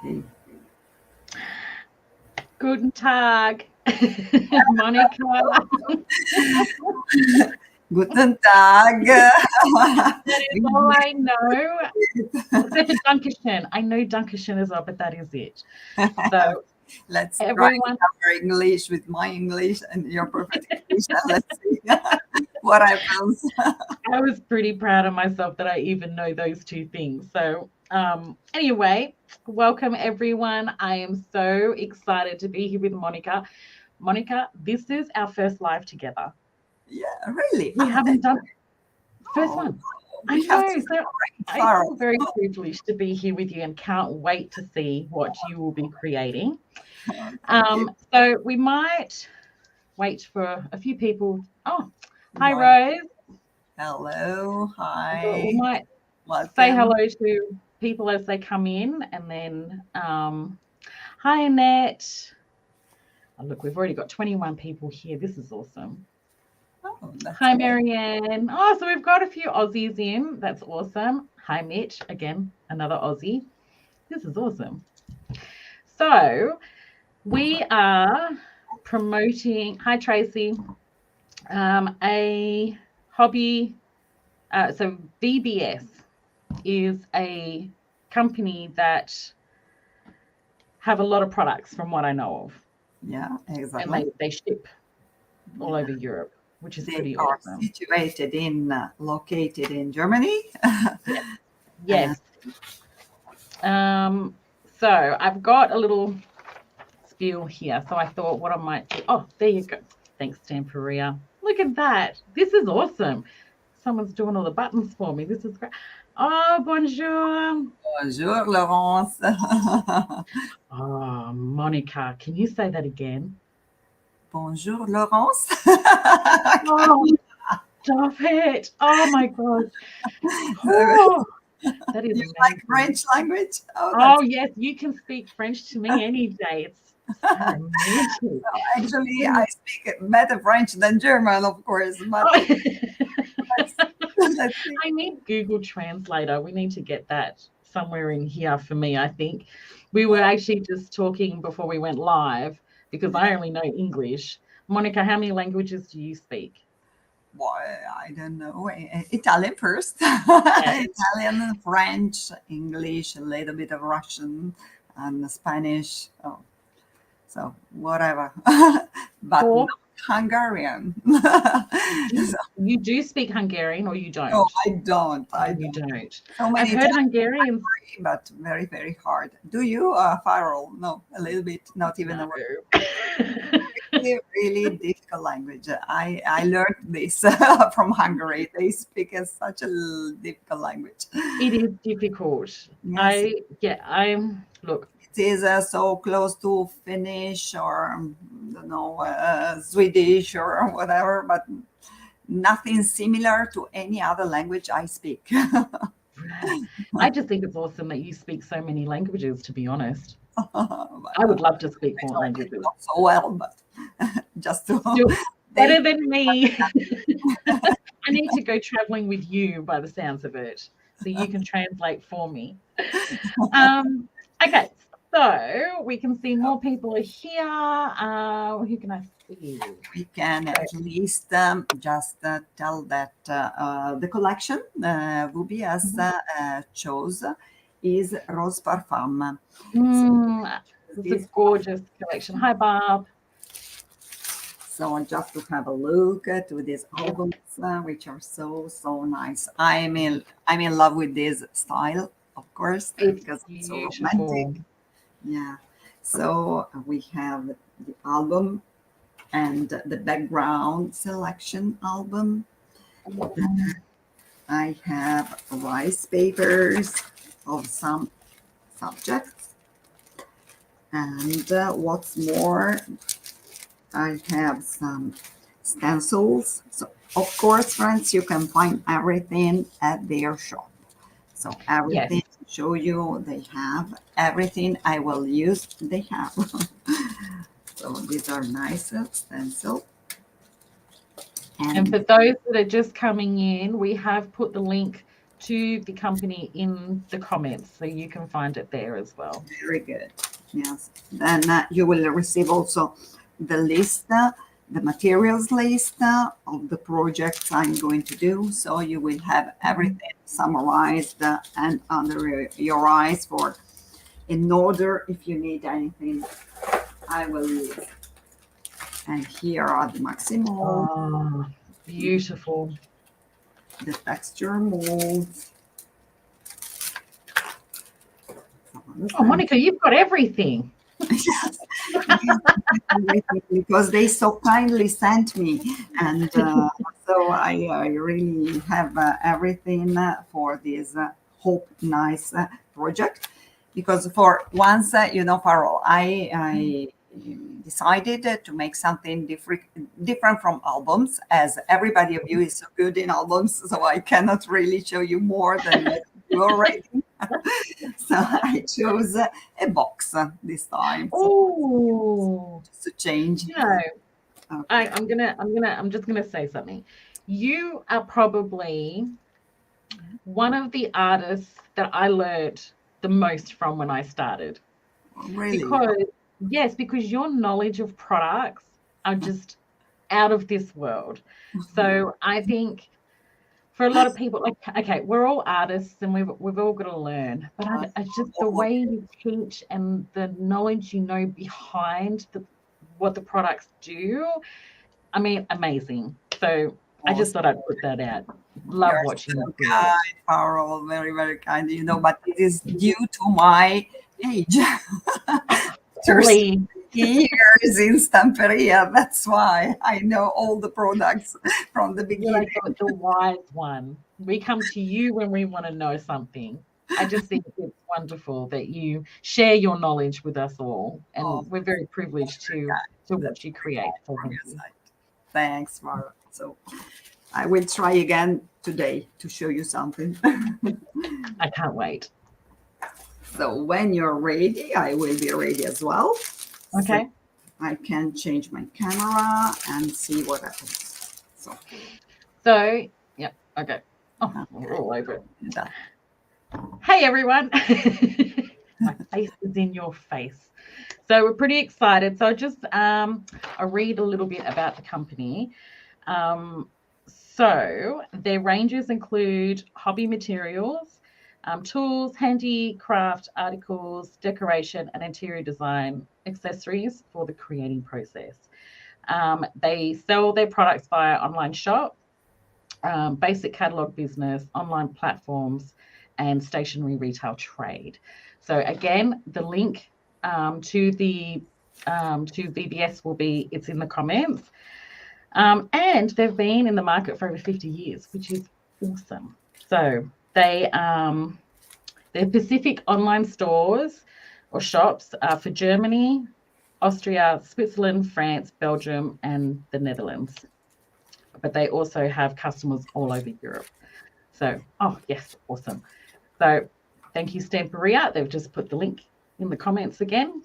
Okay. Guten Tag, Monica. Guten Tag. That is all I know. Except for Dankeschön. I know Dankeschön as well, but that is it. So Let's everyone, try our English with my English and your perfect English, and let's see what happens. I was pretty proud of myself that I even know those two things. So anyway, welcome everyone. I am so excited to be here with Monica. Monica, this is our first live together. Yeah, really. We haven't done first Oh, one. I we have know. to So I far. feel very privileged to be here with you and can't wait to see what you will be creating. So we might wait for a few people. Oh, hi, Rose. Hello. I thought we Hi. might Welcome. say hello to people as they come in, and then hi, Annette. Oh, look, we've already got 21 people here. This is awesome. Oh, Hi, good. Marianne. Oh, so we've got a few Aussies in. That's awesome. Hi, Mitch. Again, another Aussie. This is awesome. So we are promoting, hi, Tracy, a hobby. So VBS is a company that have a lot of products from what I know of. Yeah, exactly. And they ship all over Europe, which is pretty are awesome. located in Germany. Yes. So I've got a little spiel here. So I thought what I might do. Oh, there you go. Thanks, Stamperia. Look at that. This is awesome. Someone's doing all the buttons for me. This is great. Oh, bonjour. Bonjour, Laurence. Oh, Monica, can you say that again? Bonjour, Laurence. Oh, stop it. Oh, my God. Oh, that is you amazing. like French language? Oh, yes, you can speak French to me any day. It's so romantic. Actually, I speak better French than German, of course. But let's see. I need Google Translator. We need to get that somewhere in here for me, I think. We were actually just talking before we went live because I only know English. Monica, how many languages do you speak? Well, I don't know. Italian first. Yes. Italian, French, English, a little bit of Russian, and Spanish. Oh, so whatever. But Or not Hungarian. you do speak Hungarian or you don't? No, I don't. You don't. So many I've heard Hungarian, but very, very hard. Do you, Farrell? No, a little bit, not even a word. Really difficult language. I learned this from Hungary. They speak such a difficult language. It is difficult. Yes. I'm look. It is so close to Finnish or I don't know, Swedish or whatever, but nothing similar to any other language I speak. I just think it's awesome that you speak so many languages, to be honest. I would love to speak more languages. Not so well, but just to better than me. I need to go traveling with you by the sounds of it, so you can translate for me. Okay, so we can see more people are here. Who can I see? We can at least just tell that the collection VBS chose is Rose Parfum. It's a gorgeous collection. Hi, Barb. So just to have a look at these albums, which are so nice. I'm in love with this style, of course, because it's so romantic. Yeah. So we have the album and the background selection album. I have rice papers of some subjects. And what's more, I have some stencils. So, of course, friends, you can find everything at their shop. So everything to show you, they have everything I will use, they have. So these are nice stencils. And for those that are just coming in, we have put the link to the company in the comments, so you can find it there as well. Very good. Yes. Then you will receive also the list, the materials list of the projects I'm going to do. So you will have everything summarized and under your eyes for in order if you need anything, I will use. And here are the Maximo, Oh, beautiful. the texture molds. Oh, Monica, you've got everything. Yes, because they so kindly sent me, and so I really have everything for this hope nice project. Because for once, Farrell, I decided to make something different from albums, as everybody of you is so good in albums, so I cannot really show you more than what you already. So I chose a box this time. Oh, Just to change. you know, Okay. I'm just gonna say something. You are probably one of the artists that I learned the most from when I started. Really? Because your knowledge of products are just out of this world. So I think for a lot of people, like, okay, we're all artists and we've all got to learn, but it's just the way you teach and the knowledge behind what the products do. I mean, amazing. So I just thought I'd put that out. Love You're watching so you. kind, Farrell. Very, very kind. But it is due to my age. Please. Years in Stamperia. That's why I know all the products from the beginning. You're like the wise one. We come to you when we want to know something. I just think it's wonderful that you share your knowledge with us all, and we're very privileged to watch you create. So thank you. Thanks, Farrell. So I will try again today to show you something. I can't wait. So when you're ready, I will be ready as well. Okay. So I can change my camera and see what happens. So yeah, okay. Oh, we're all over it. Done. Hey everyone. My face is in your face. So we're pretty excited. So I'll read a little bit about the company. So their ranges include hobby materials, tools, handicraft articles, decoration, and interior design accessories for the creating process. They sell their products via online shop, basic catalog business, online platforms, and stationery retail trade. So again, the link to VBS it's in the comments. And they've been in the market for over 50 years, which is awesome. So they're Pacific online stores or shops for Germany, Austria, Switzerland, France, Belgium, and the Netherlands. But they also have customers all over Europe. So, oh yes, awesome. So thank you, Stamperia. They've just put the link in the comments again.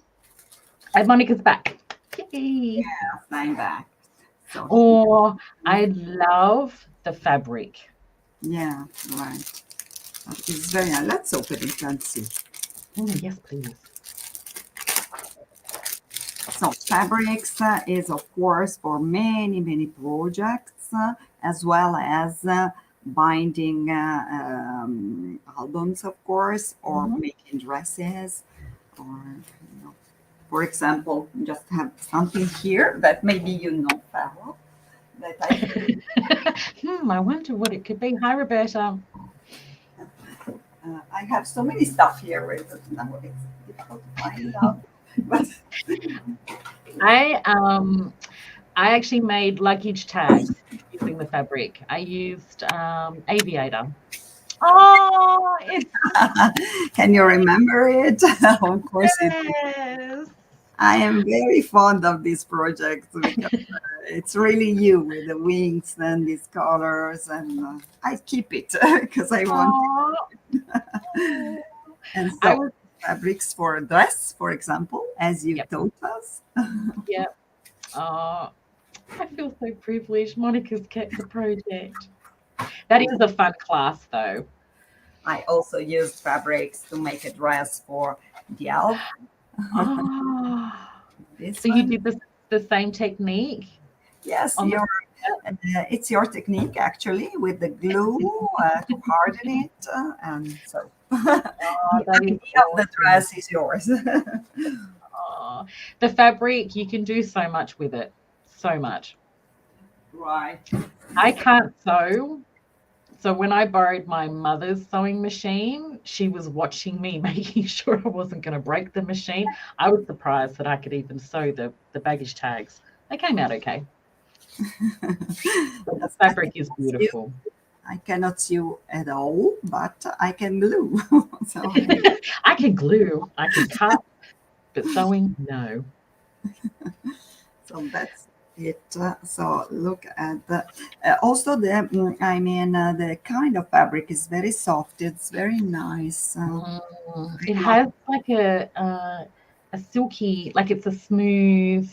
And Monica's back. Yay. Yeah, I'm back. So I love the fabric. Yeah, right. It's very nice. Let's open it and see. Oh, yes, please. So fabrics is, of course, for many, many projects, as well as binding albums, of course, or making dresses, or, for example, just have something here that maybe Farrell, that I wonder what it could be. Hi, Roberta. I have so many stuff here. Now it's difficult to find out. But I actually made luggage tags using the fabric. I used aviator. Oh, can you remember it? Of course, yes. I am very fond of this project because it's really you with the wings and these colors, and I keep it because I want it. And so fabrics for a dress, for example, as you taught us. Yep. Oh, I feel so privileged. Monica's kept the project. That is a fun class, though. I also used fabrics to make a dress for the elf. Oh, This so you one, did the same technique yes, on the it's your technique actually with the glue to harden it, and so oh, the that is idea of the awesome. dress is yours. Oh, the fabric, you can do so much with it. So much. Right. I can't sew. So when I borrowed my mother's sewing machine, she was watching me, making sure I wasn't going to break the machine. I was surprised that I could even sew the baggage tags. They came out okay. But the Yes, fabric is beautiful. I cannot sew at all, but I can glue. So, I can glue, I can cut, but sewing, no. so that's it. So look at the also the kind of fabric is very soft. It's very nice. It I love. has like a silky, like it's a smooth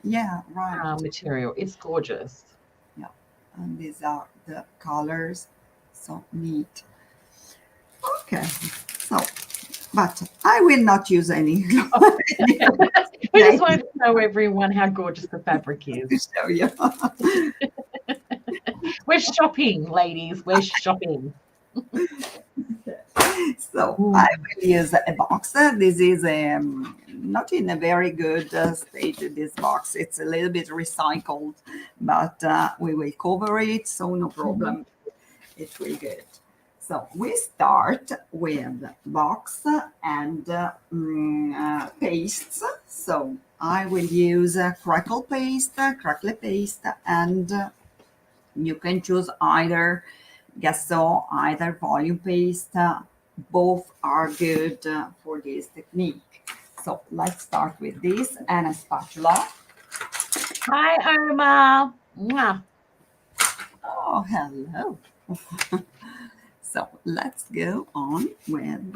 Yeah, right. material. It's gorgeous. Yeah, and these are the colors. So neat. Okay, so but I will not use any. We just wanted to show everyone how gorgeous the fabric is. To show you. We're shopping, ladies. We're shopping. So Ooh. I will use a box. This is not in a very good state. This box, it's a little bit recycled, but we will cover it, so no problem. It will get. So we start with box and pastes. So I will use crackle paste, crackle paste, and you can choose either gesso, either volume paste. Both are good for this technique. So let's start with this and a spatula. Hi, Irma. Mwah. Oh, hello. So let's go on with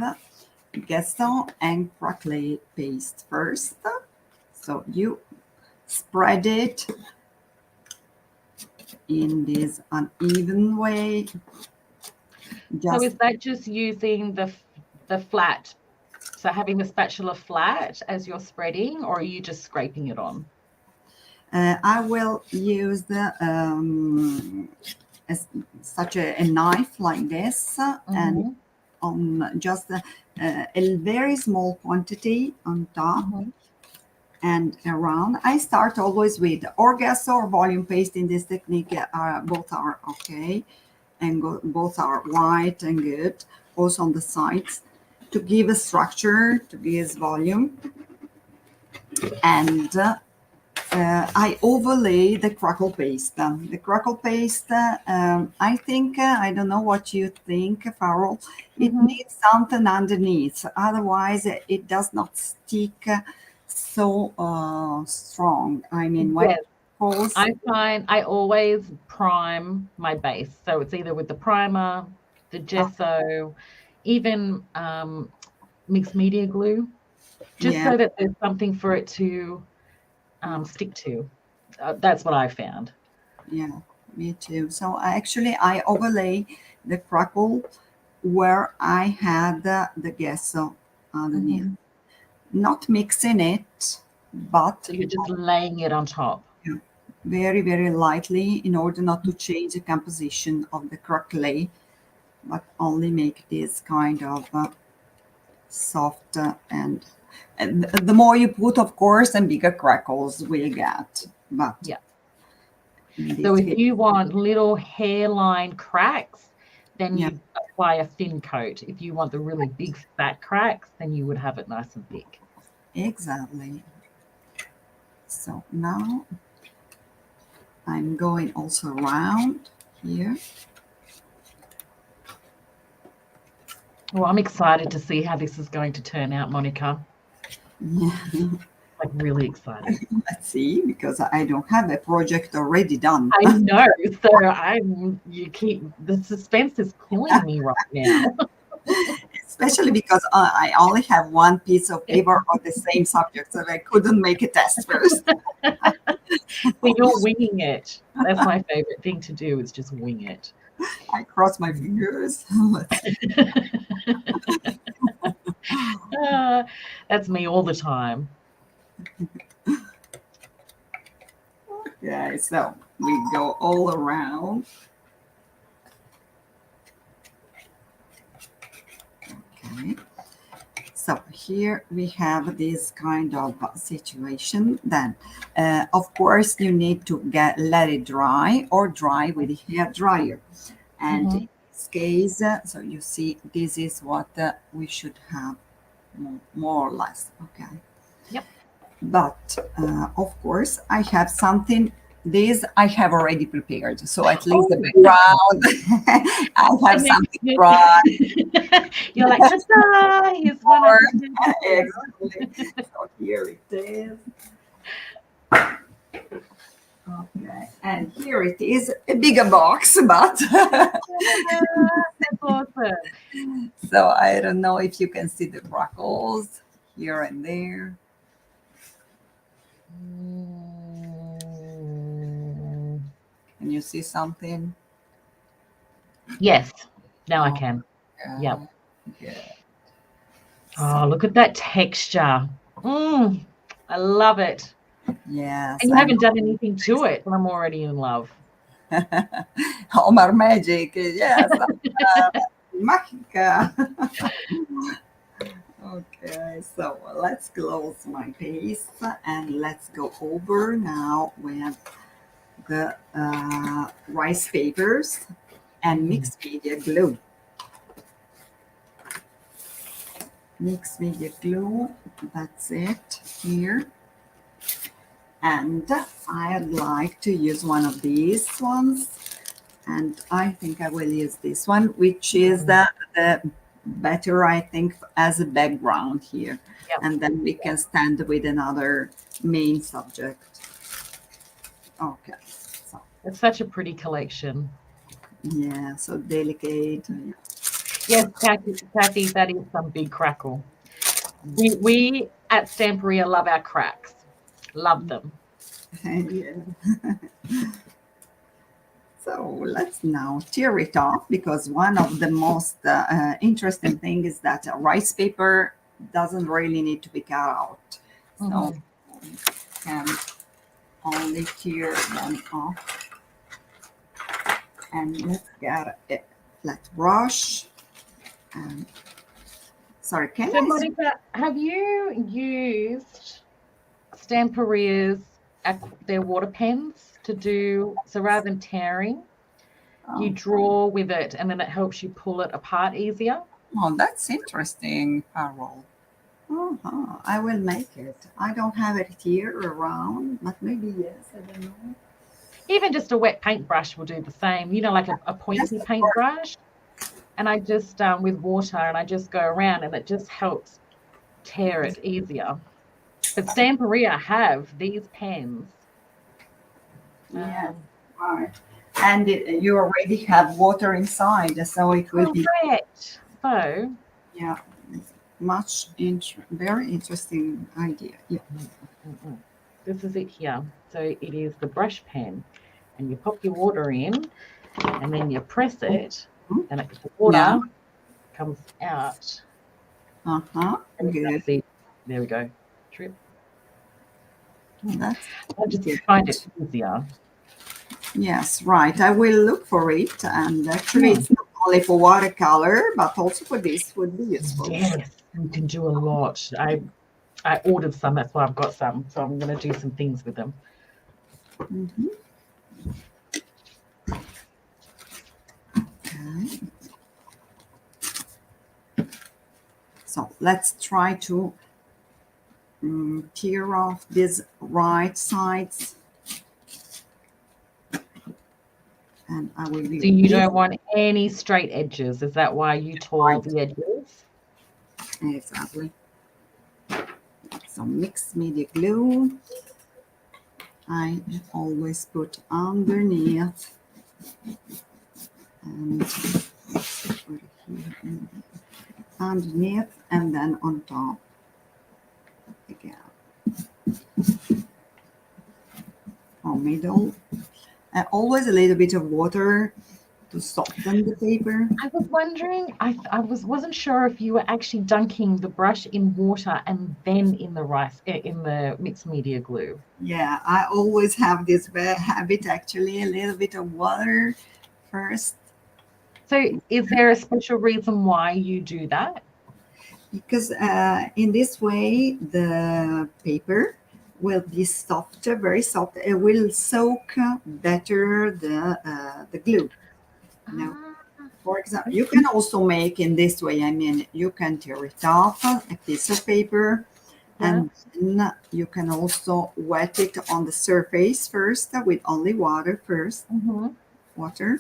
gesso and crackle paste first. So you spread it in this uneven way. So is that just using the flat? So having the spatula flat as you're spreading, or are you just scraping it on? I will use such a knife like this and on just a very small quantity on top and around. I start always with or gesso or volume paste in this technique. Both are okay and both are white and good. Also on the sides to give a structure, to give volume. And I overlay the crackle paste. The crackle paste, I think, I don't know what you think, Farrell. It needs something underneath. Otherwise, it does not stick so strong. I mean, when Yes. it falls, I find I always prime my base. So it's either with the primer, the gesso, even mixed media glue, just yeah, so that there's something for it to stick to. That's what I found. yeah, me too. So I overlay the crackle where I had the gesso underneath. Not mixing it, but So you're just laying it on top. very, very lightly in order not to change the composition of the crackle, but only make this kind of soft and the more you put, of course, and bigger crackles we'll get. But yeah. in So this if case, you want little hairline cracks, then yeah, you apply a thin coat. If you want the really big fat cracks, then you would have it nice and thick. exactly. So now I'm going also around here. Well, I'm excited to see how this is going to turn out, Monica. Yeah. Like really excited. Let's see, because I don't have a project already done. I know. So the suspense is killing me right now. Especially because I only have one piece of paper on the same subject, so I couldn't make a test first. So you're winging it. That's my favorite thing to do is just wing it. I cross my fingers. That's me all the time. Okay, so we go all around. Okay. So here we have this kind of situation. Then, of course, you need to let it dry or dry with a hair dryer. And Mhm. in this case, so you see, this is what we should have more or less. Okay. Yep. But of course, I have something. This I have already prepared. So at least Oh, the background, I have and then something dry. you're like, ta-da! Here's one of Or the exactly. So here it is. Okay, and here it is, a bigger box, but That's awesome. so I don't know if you can see the crackles here and there. Mm. Can you see something? Yes, now I Oh, can. Yep. good. So, Oh, look at that texture. I love it. yes, And you and haven't done anything to it, and I'm already in love. Omar Magic, yes, Magica. Okay, so let's close my piece and let's go over now with the rice papers and mixed media glue. Mixed media glue, that's it here. And I'd like to use one of these ones. And I think I will use this one, which is the better, I think, as a background here. Yep. And then we can stand with another main subject. Okay. So, It's such a pretty collection. yeah, so delicate. Yes, Kathy, that is some big crackle. We at Stamperia love our cracks. Love them. Yeah. So let's now tear it off, because one of the most interesting thing is that rice paper doesn't really need to be cut out. So we can only tear them off. And let's get a flat brush. And sorry, can So, I? Monica, have you used Stamperia's their water pens to do, so rather than tearing, you Oh, draw with it and then it helps you pull it apart easier? oh, that's interesting, Carol. Uh-huh. I will make it. I don't have it here around, but maybe yes. I don't know. Even just a wet paintbrush will do the same, like a Yes, pointy of course. paintbrush. And I just, with water, and I just go around and it just helps tear it easier. But Stamperia have these pens. Yes, right. And you already have water inside, so it will be, Correct. So, yeah, very interesting idea. Yeah. this is it here. So it is the brush pen, and you pop your water in, and then you press it, Mhm. and the Yeah. water comes out. Uh-huh. Good. See, there we go. Drip. That's I just good. find it easier. Yes, right. I will look for it. And actually, Hmm. it's not only for watercolor, but also for this would be useful. Yes, you can do a lot. I ordered some, that's why I've got some. So I'm going to do some things with them. Mhm. Okay. So let's try to tear off these right sides. And I will So leave you this don't want any straight edges. Is that why you tore right. the edges? Exactly. Some mixed media glue. I always put underneath and put it here underneath and then on top again. Or middle. Always a little bit of water to soften the paper. I was wondering, wasn't sure if you were actually dunking the brush in water and then in the mixed media glue. Yeah, I always have this habit actually, a little bit of water first, So is there a special reason why you do that? because in this way the paper will be softer, very soft. It will soak better the glue. You know, Ah, for example, you can also make in this way. I mean, you can tear it off a piece of paper, yeah. and then you can also wet it on the surface first with only water first, Mm-hmm. water,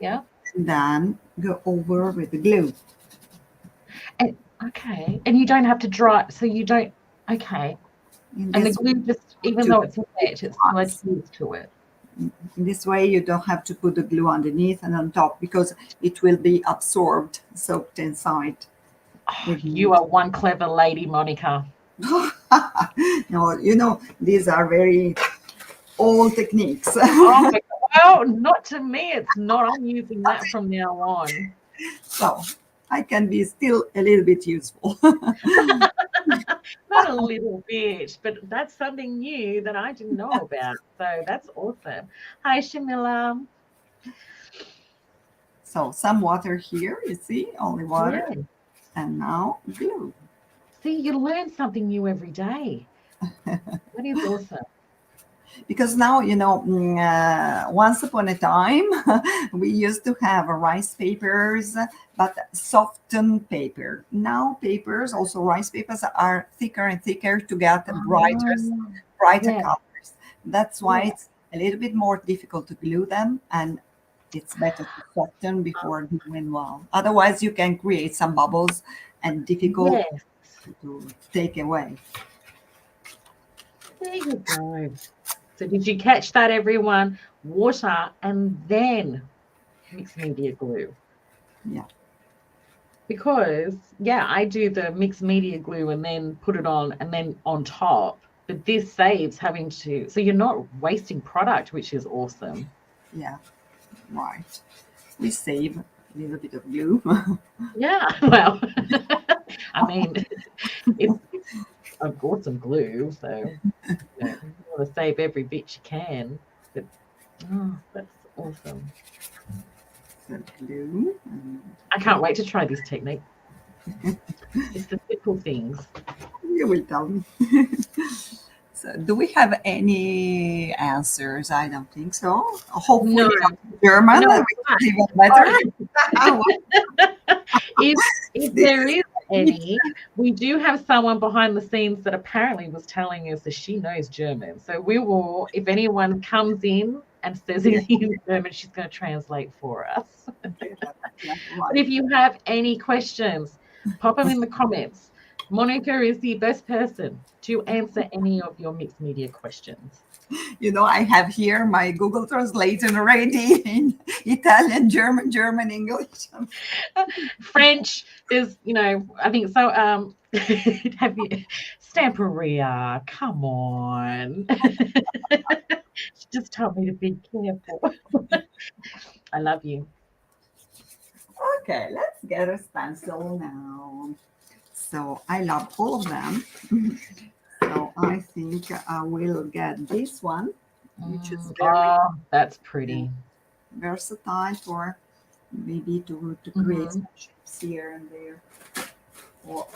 Yeah. and then go over with the glue. And, okay. And you don't have to dry, so you don't. Okay. In And the this glue just, even to though it's wet, it still adheres to it. in this way, you don't have to put the glue underneath and on top because it will be absorbed, soaked inside. Oh, you are one clever lady, Monica. No, these are very old techniques. Oh my God. Well, not to me. It's not. I'm using that from now on. So I can be still a little bit useful. Not a little bit, but that's something new that I didn't know about. So that's awesome. Hi, Shamila. So some water here, you see, only water, Yeah. and now glue. See, you learn something new every day. That is awesome. Because now, once upon a time, we used to have rice papers, but softened paper. Now papers, also rice papers, are thicker and thicker to get brighter Yeah. colors. That's why it's a little bit more difficult to glue them, and it's better to soften before gluing well. Otherwise, you can create some bubbles and difficult Yes. to take away. There you go. So did you catch that, everyone? Water and then mixed media glue. Yeah. Because, yeah, I do the mixed media glue and then put it on and then on top. But this saves having to, so you're not wasting product, which is awesome. Yeah, right. We save a little bit of glue. Yeah, well, I mean, it's an awesome glue, so you want to save every bit you can. But that's awesome. So glue. And I can't wait to try this technique. It's the simple things. you will tell me. So, do we have any answers? I don't think so. Hopefully, No, not German, no. which is even better. If there is any, we do have someone behind the scenes that apparently was telling us that she knows German. So we will, if anyone comes in and says anything in German, she's going to translate for us. But if you have any questions, pop them in the comments. Monica is the best person to answer any of your mixed media questions. I have here my Google Translation already in Italian, German, English. French, there's, I think so. Have you, Stamperia, come on. She just told me to be careful. I love you. Okay, let's get a stencil now. So I love all of them. So I think I will get this one, which is very That's pretty. versatile for maybe to create some shapes here and there. Or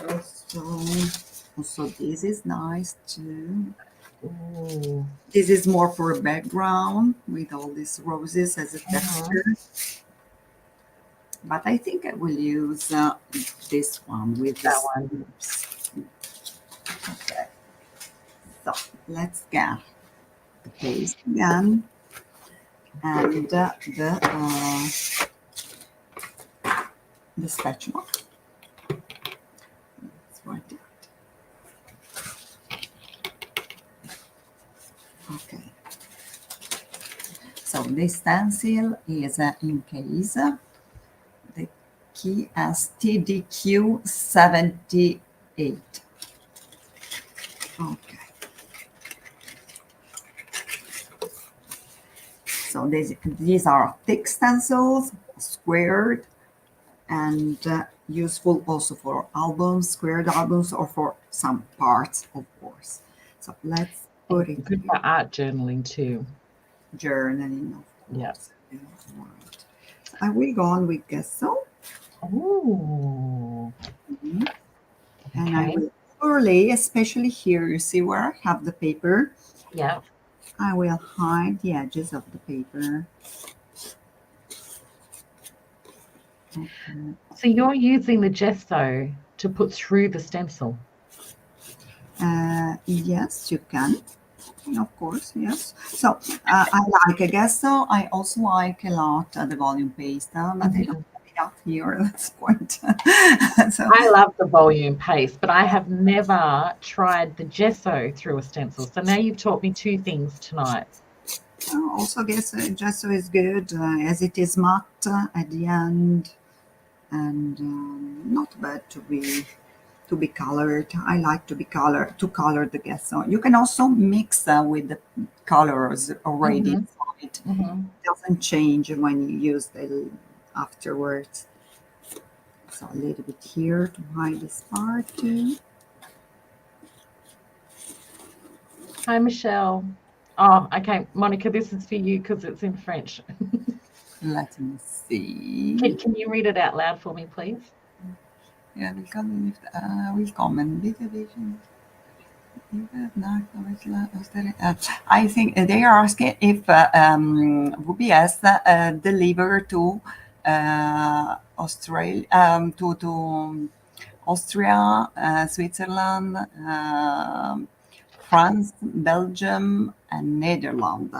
also this is nice too. Ooh. This is more for a background with all these roses as a texture. But I think I will use this one with That this. one. Okay. So let's get the paste again and the spatula. Let's write it. Okay. So this stencil is in case the key STDQ 78. Okay. So these are thick stencils, squared, and useful also for albums, squared albums, or for some parts, of course. So let's put it Good for art journaling too. journaling, of Yeah. course. Yeah, right. So I will go on with gesso. Oh. And I Okay. will overlay, especially here, you see where I have the paper. Yeah. I will hide the edges of the paper. Okay. So you're using the gesso to put through the stencil. Yes, you can. Of course, yes. So I like a gesso. I also like a lot the volume paste, but I don't have enough here. That's quite. So I love the volume paste, but I have never tried the gesso through a stencil. So now you've taught me two things tonight. also gesso is good as it is matte at the end, and not bad to be colored. I like to color the gesso. You can also mix with the colors already inside. Mm-hmm. It doesn't change when you use it afterwards. So a little bit here to hide this part too. Hi, Michelle. Oh, okay. Monica, this is for you because it's in French. Let me see. Can you read it out loud for me, please? Yeah, willkommen. Bitte, bitte. I think they are asking if VBS deliver to Australia, to Austria, Switzerland, France, Belgium, and Netherlands.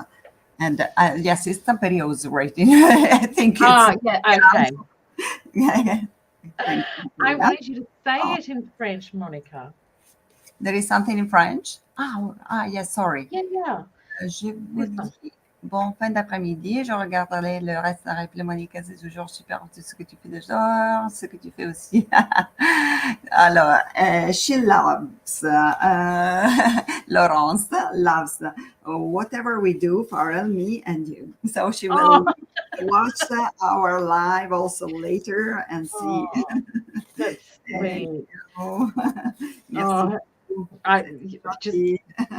And yes, it's Tamperios rating. I think it's. Oh, yeah, okay. Yeah. I wanted you to say it in French, Monica. There is something in French. Yes, sorry. Yeah. Je vous dis bon fin d'après-midi. Je regarderai le reste de la réplique. Monica, c'est toujours super tout ce que tu fais déjà, ce que tu fais aussi. Alors, she loves, Laurence loves whatever we do, Farrell, me, and you. So she will watch our live also later and see. Oh, that's sweet. Yes. I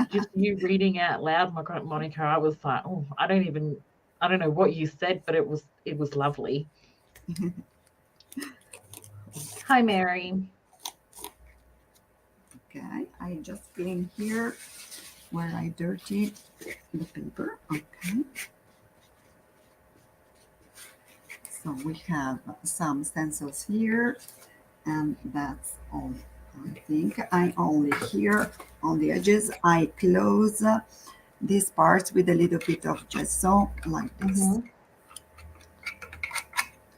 just you reading out loud, Monica. I was like, oh, I don't know what you said, but it was lovely. Hi, Mary. Okay, I just clean here where I dirty the paper. Okay. So we have some stencils here, and that's all. I think I only here on the edges, I close these parts with a little bit of gesso like this.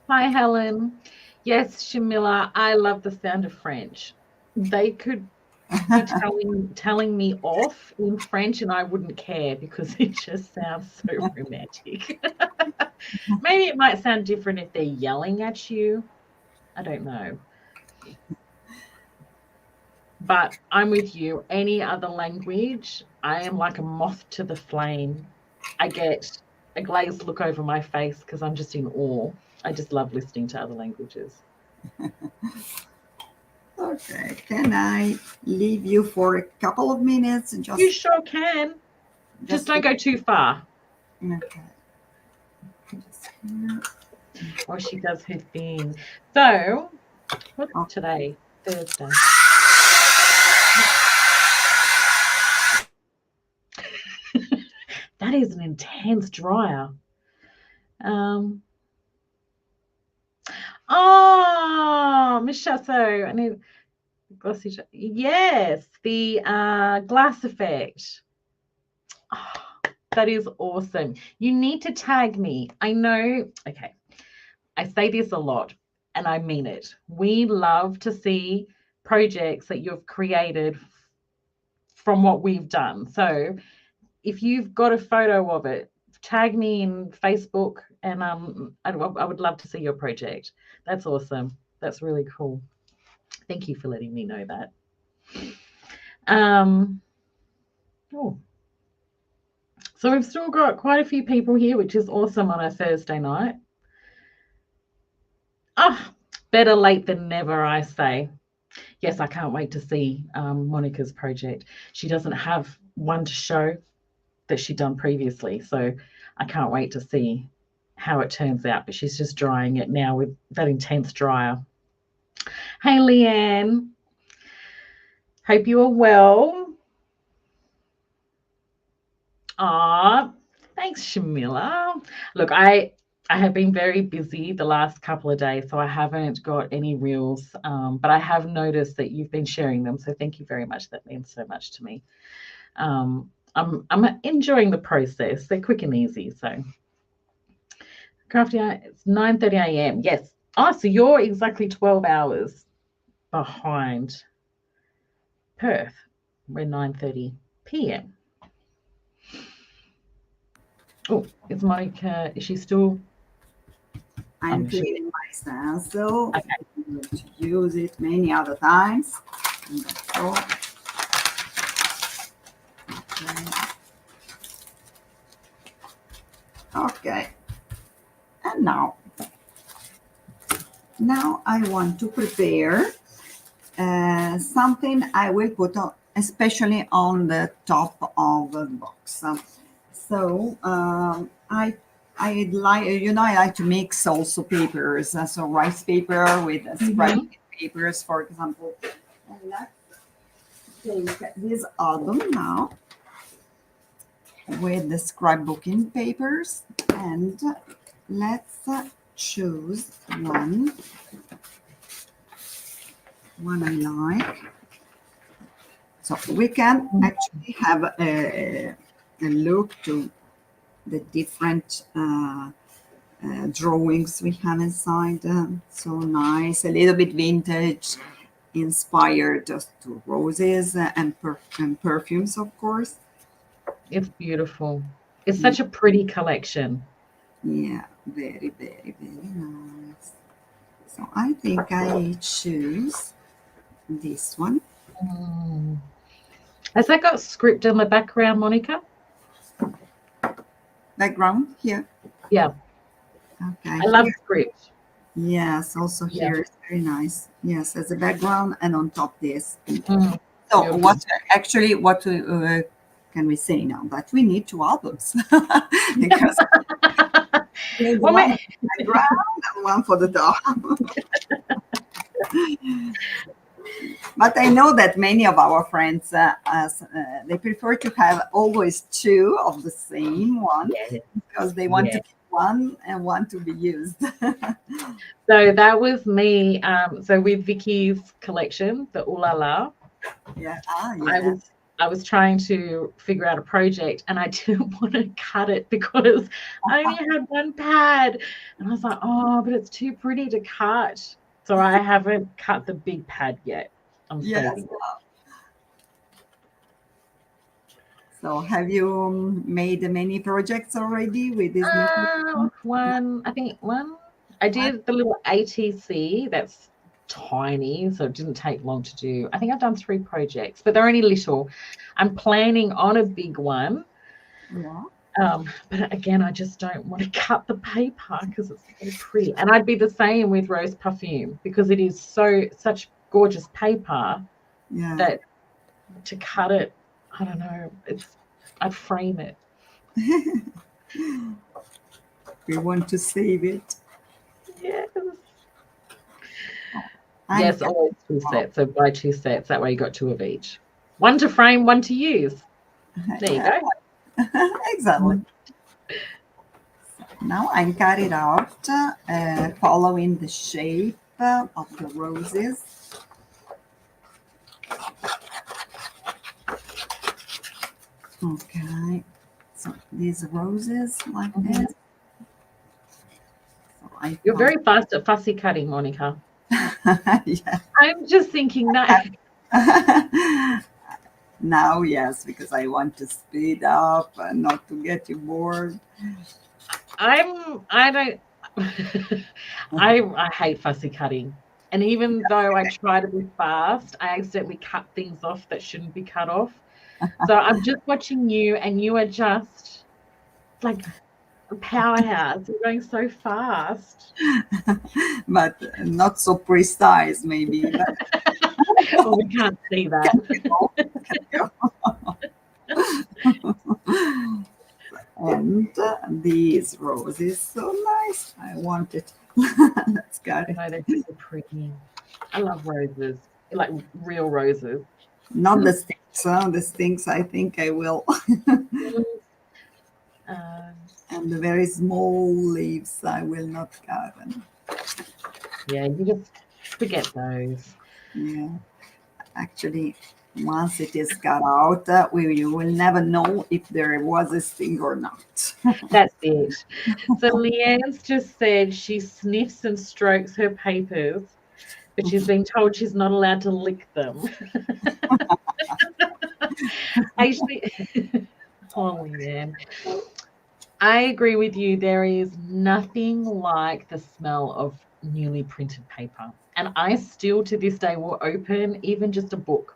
Hi, Helen. Yes, Shamila, I love the sound of French. They could be telling me off in French and I wouldn't care because it just sounds so romantic. Maybe it might sound different if they're yelling at you. I don't know. But I'm with you. Any other language, I am like a moth to the flame. I get a glazed look over my face because I'm just in awe. I just love listening to other languages. Okay, can I leave you for a couple of minutes? You sure can. Just don't go too far. Okay. While she does her thing. So, what's today? Thursday. That is an intense dryer. Oh, Michelle, so I need glossy. Yes, the glass effect. Oh, that is awesome. You need to tag me. I know. Okay, I say this a lot, and I mean it. We love to see projects that you've created from what we've done. So if you've got a photo of it, tag me in Facebook, and I would love to see your project. That's awesome. That's really cool. Thank you for letting me know that. So we've still got quite a few people here, which is awesome on a Thursday night. Ah, better late than never, I say. Yes, I can't wait to see Monica's project. She doesn't have one to show that she'd done previously, so I can't wait to see how it turns out. But she's just drying it now with that intense dryer. Hey, Leanne. Hope you are well. Ah, thanks, Shamila. Look, I have been very busy the last couple of days, so I haven't got any reels, but I have noticed that you've been sharing them, so thank you very much. That means so much to me. I'm enjoying the process. They're quick and easy. So crafty, it's 9:30 a.m. Yes. Oh, so you're exactly 12 hours behind Perth. We're 9:30 p.m. Oh, is Monica, is she still? I'm cleaning my stencil. Okay. I'm going to use it many other times. And that's all. Okay. And now I want to prepare something I will put on, especially on the top of the box. So I like to mix also papers. So rice paper with scrapbook papers, for example. And let's take this album now with the scrapbooking papers, and let's choose one I like. So we can actually have a look to the different drawings we have inside. So nice, a little bit vintage, inspired just to roses and perfumes, of course. It's beautiful. It's such a pretty collection. Yeah, very, very, very nice. So I think I choose this one. Has that got script in the background, Monica? Background here. Yeah. Okay. I love script. Yes, also here it's very nice. Yes, as a background, and on top this. Mm. So Beautiful. what can we say now? That we need 2 albums because there's Well, one for the background and one for the top. But I know that many of our friends, they prefer to have always 2 of the same one because they want to keep one and one to be used. So that was me. So with Vicky's collection, the Ooh La La, Yeah. I was trying to figure out a project, and I didn't want to cut it because I only had one pad, and I was like, oh, but it's too pretty to cut. So I haven't cut the big pad yet. I'm saving it. So have you made many projects already with this new one? I did the little ATC. That's tiny, so it didn't take long to do. I think I've done 3 projects, but they're only little. I'm planning on a big one. Yeah. But again, I just don't want to cut the paper because it's so pretty. And I'd be the same with Rose Parfume because it is such gorgeous paper that to cut it, I don't know, I'd frame it. We want to save it. Yes. Yes, always 2 sets. So buy 2 sets. That way you got 2 of each. One to frame, one to use. There you go. Exactly. So now I'm cut it out, following the shape of the roses. Okay. So these roses like this. So You're very fast at fussy cutting, Monica. Yeah. I'm just thinking that. Now, yes, because I want to speed up and not to get you bored. I hate fussy cutting. And even though I try to be fast, I accidentally cut things off that shouldn't be cut off. So I'm just watching you, and you are just like a powerhouse. You're going so fast. but not so precise, maybe. But Oh, we can't see that. And these roses, so nice. I want it. Let's got it. No, they're so pretty. I love roses, like real roses. Not the sticks. The sticks, I think I will. Um, And the very small leaves, I will not cut them. yeah, you just forget those. Yeah, actually, once it is cut out, you will never know if there was a sting or not. That's it. So Leanne's just said she sniffs and strokes her papers, but she's been told she's not allowed to lick them. Actually, oh Leanne, I agree with you. There is nothing like the smell of newly printed paper. And I still to this day will open even just a book.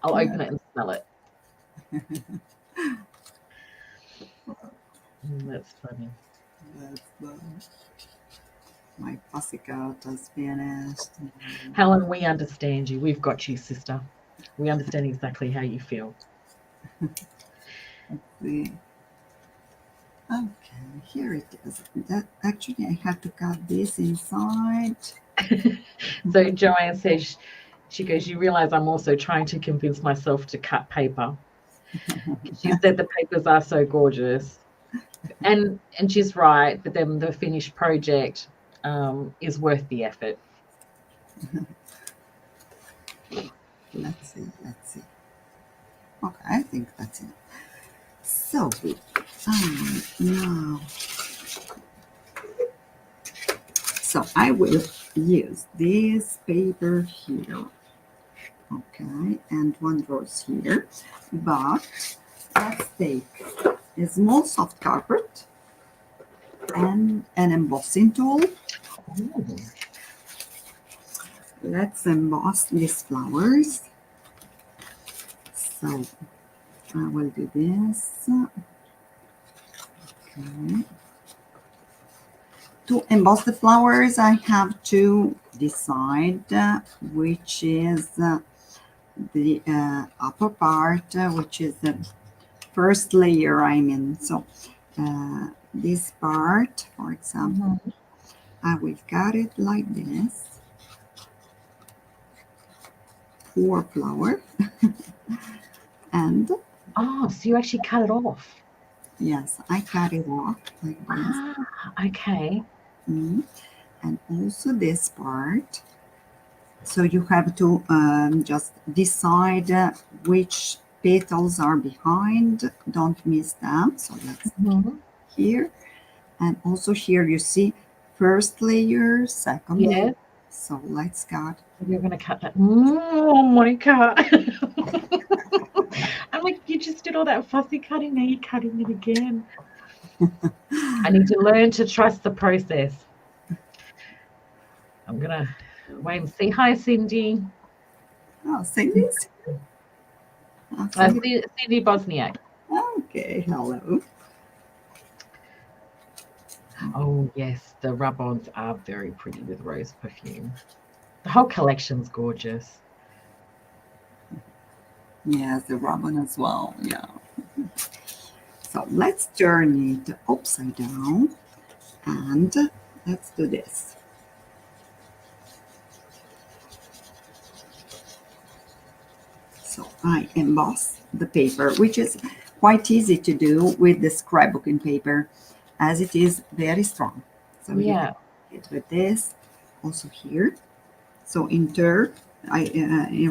I'll open it and smell it. That's funny. That's my Fussy cat has finished. Helen, we understand you. We've got you, sister. We understand exactly how you feel. See. Okay, here it is. That actually I have to cut this inside. So Joanne says, she goes, you realize I'm also trying to convince myself to cut paper. She said the papers are so gorgeous. And she's right, but then the finished project is worth the effort. Let's see. Okay, I think that's it. So now, so I will use this paper here. Okay, and one rose here. But let's take a small soft carpet and an embossing tool. Ooh. Let's emboss these flowers. So I will do this. Okay. To emboss the flowers, I have to decide which is the upper part, which is the first layer I'm in. So this part, for example, I will cut it like this. Pour flower. And oh, so you actually cut it off. yes, I cut it off like this. Ah, okay. And also this part. So you have to just decide which petals are behind. Don't miss them. So that's here. And also here you see first layer, second layer. So let's cut. You're going to cut that. Oh, Monica. I'm like, you just did all that fussy cutting. Now you're cutting it again. I need to learn to trust the process. I'm going to wait and see. Hi, Cindy. Oh, Cindy? Cindy Bosniak. Okay, hello. Oh, yes. The rub-ons are very pretty with rose perfume. The whole collection's gorgeous. Yes, the rub-on as well. Yeah. So let's turn it upside down and let's do this. So I emboss the paper, which is quite easy to do with the scrapbooking paper as it is very strong. So you can do it with this also here. So in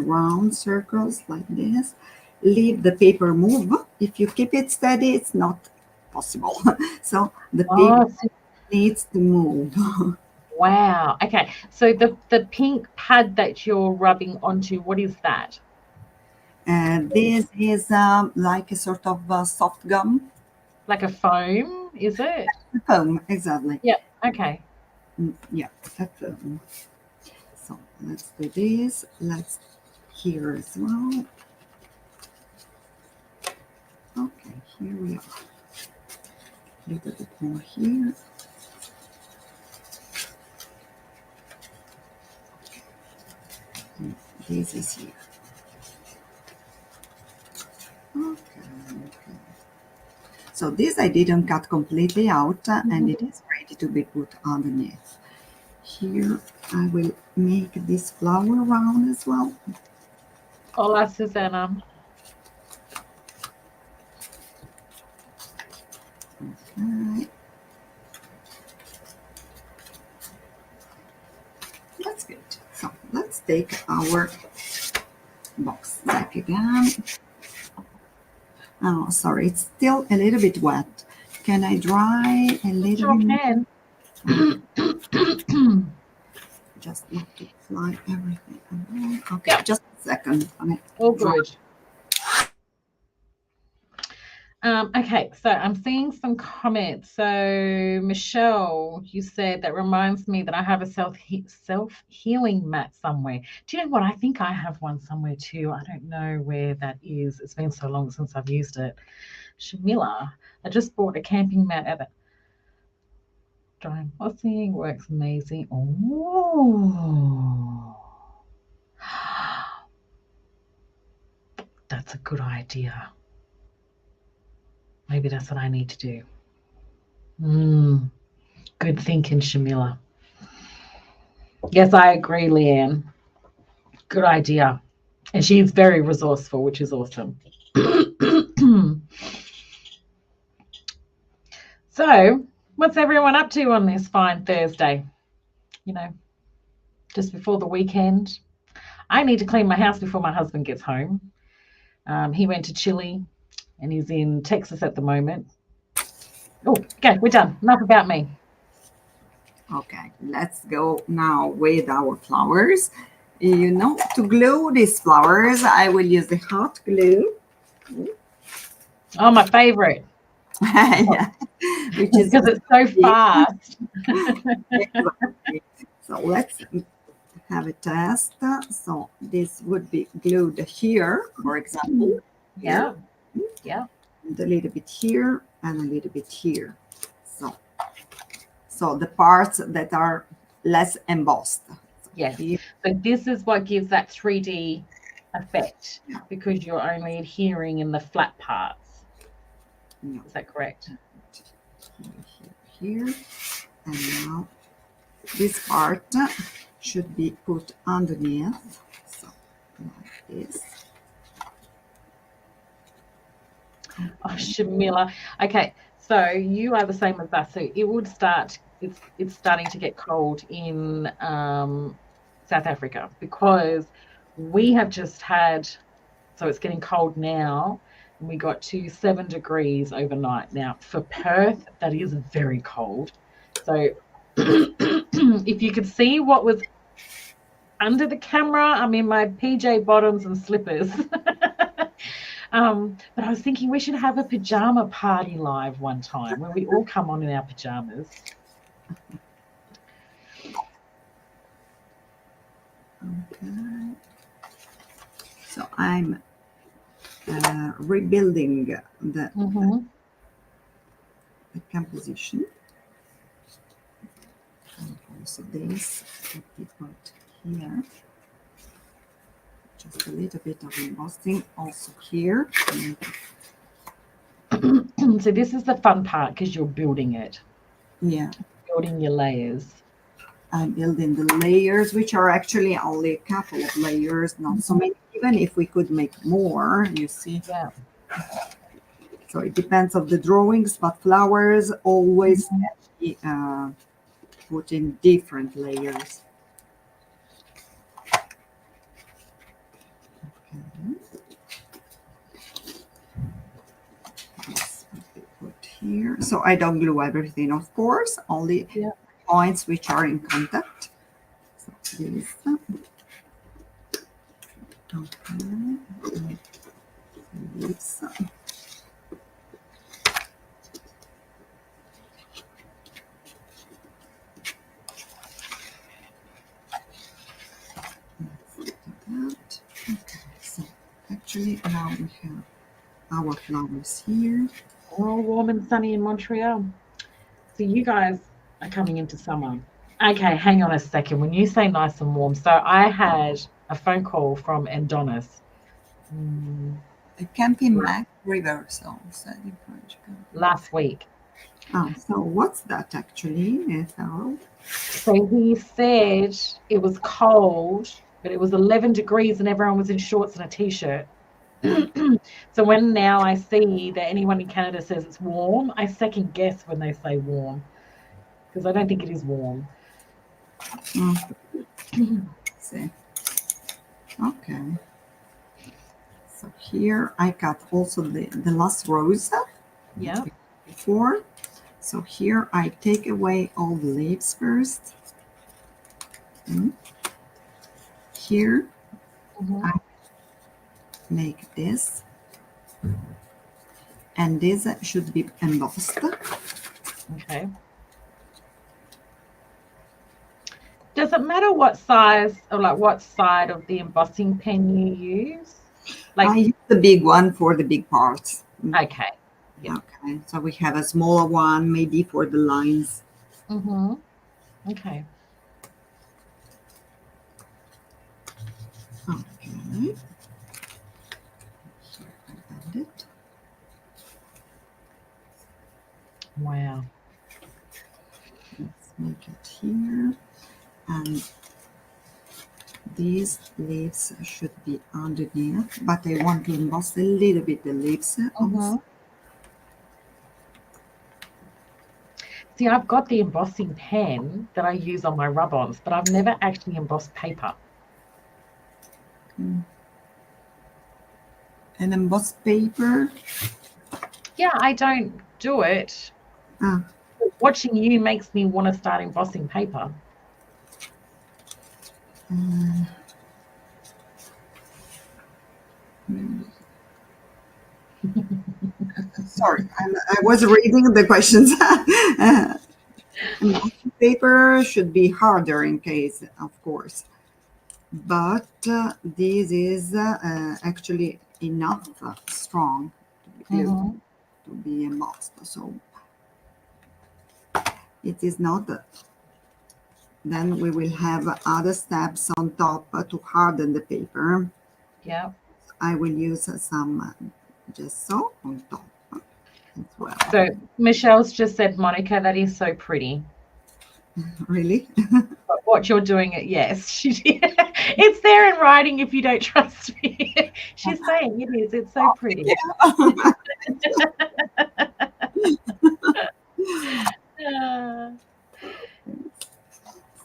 round circles like this. Leave the paper move. If you keep it steady, it's not possible. So the paper needs to move. Wow. Okay. So the pink pad that you're rubbing onto, what is that? This is like a sort of soft gum. Like a foam, is it? A foam, exactly. Yeah. Okay. Yeah, a foam. So let's do this. Let's here as well. Okay, here we are. A little bit more here. And this is here. Okay. So this I didn't cut completely out, and it is ready to be put underneath. Here I will make this flower round as well. Hola, Susanna. Okay. That's good. So let's take our box back again. Oh, sorry, it's still a little bit wet. Can I dry a little bit? Sure can. Just not to fly everything away. Okay, yep. Just a second. All good. Okay, so I'm seeing some comments. So Michelle, you said that reminds me that I have a self-healing mat somewhere. Do you know what? I think I have one somewhere too. I don't know where that is. It's been so long since I've used it. Shamila, I just bought a camping mat at the dry embossing. Works amazing. Oh, that's a good idea. Maybe that's what I need to do. Good thinking, Shamila. Yes, I agree, Leanne. Good idea. And she's very resourceful, which is awesome. So, what's everyone up to on this fine Thursday? You know, just before the weekend. I need to clean my house before my husband gets home. He went to Chile and he's in Texas at the moment. Oh, okay, we're done. Enough about me. Okay, let's go now with our flowers. You know, to glue these flowers, I will use the hot glue. Oh, my favorite. Yeah, which is because it's so fast. Exactly. So let's have a test. So this would be glued here, for example. Yeah. Yeah. And a little bit here and a little bit here. So the parts that are less embossed. Yes. So this is what gives that 3D effect, because you're only adhering in the flat parts. No. Is that correct? Here. And now this part should be put underneath. So like this. Oh, Shamila. Okay. So you are the same as us. So it would start, it's starting to get cold in South Africa, because we have just had, so it's getting cold now, and we got to 7 degrees overnight. Now for Perth, that is very cold. So if you could see what was under the camera, I'm in my PJ bottoms and slippers. But I was thinking we should have a pajama party live one time where we all come on in our pajamas. Okay. So I'm rebuilding the composition. And also this would be put here. Just a little bit of embossing also here. So this is the fun part, because you're building it. Yeah. Building your layers. I'm building the layers, which are actually only a couple of layers, not so many. Even if we could make more, you see. Yeah. So it depends on the drawings, but flowers always put in different layers. This will be put here. So I don't glue everything, of course, only points which are in contact. So this. Okay. This. Okay, so actually now we have our flowers here. Oh, warm and sunny in Montreal. So you guys are coming into summer. Okay, hang on a second. When you say nice and warm, so I had a phone call from Endonis Camping Mac River, so said in French. last week. So what's that actually, Harold? So he said it was cold, but it was 11 degrees and everyone was in shorts and a t-shirt. So when now I see that anyone in Canada says it's warm, I second guess when they say warm because I don't think it is warm. See. Okay. So here I got also the last rose. Yeah. Before. So here I take away all the leaves first. Here I make this. And this should be embossed. Okay. Does it matter what size or like what side of the embossing pen you use? Like I use the big one for the big parts. okay. Yeah. Okay. So we have a smaller one maybe for the lines. Okay. Okay. Here I add it. Wow. Let's make it here. And these leaves should be underneath, but I want to emboss a little bit the leaves also. See, I've got the embossing pen that I use on my rub-ons, but I've never actually embossed paper. And embossed paper? Yeah, I don't do it. Watching you makes me want to start embossing paper. Sorry, I was reading the questions. Paper should be harder in case, of course, but this is actually enough strong to be embossed. So it is not. Then we will have other steps on top to harden the paper. Yeah. I will use some gesso on top as well. So Michelle's just said, Monica, that is so pretty. Really? But what you're doing it, yes, she did. It's there in writing if you don't trust me. She's saying it is. It's so pretty.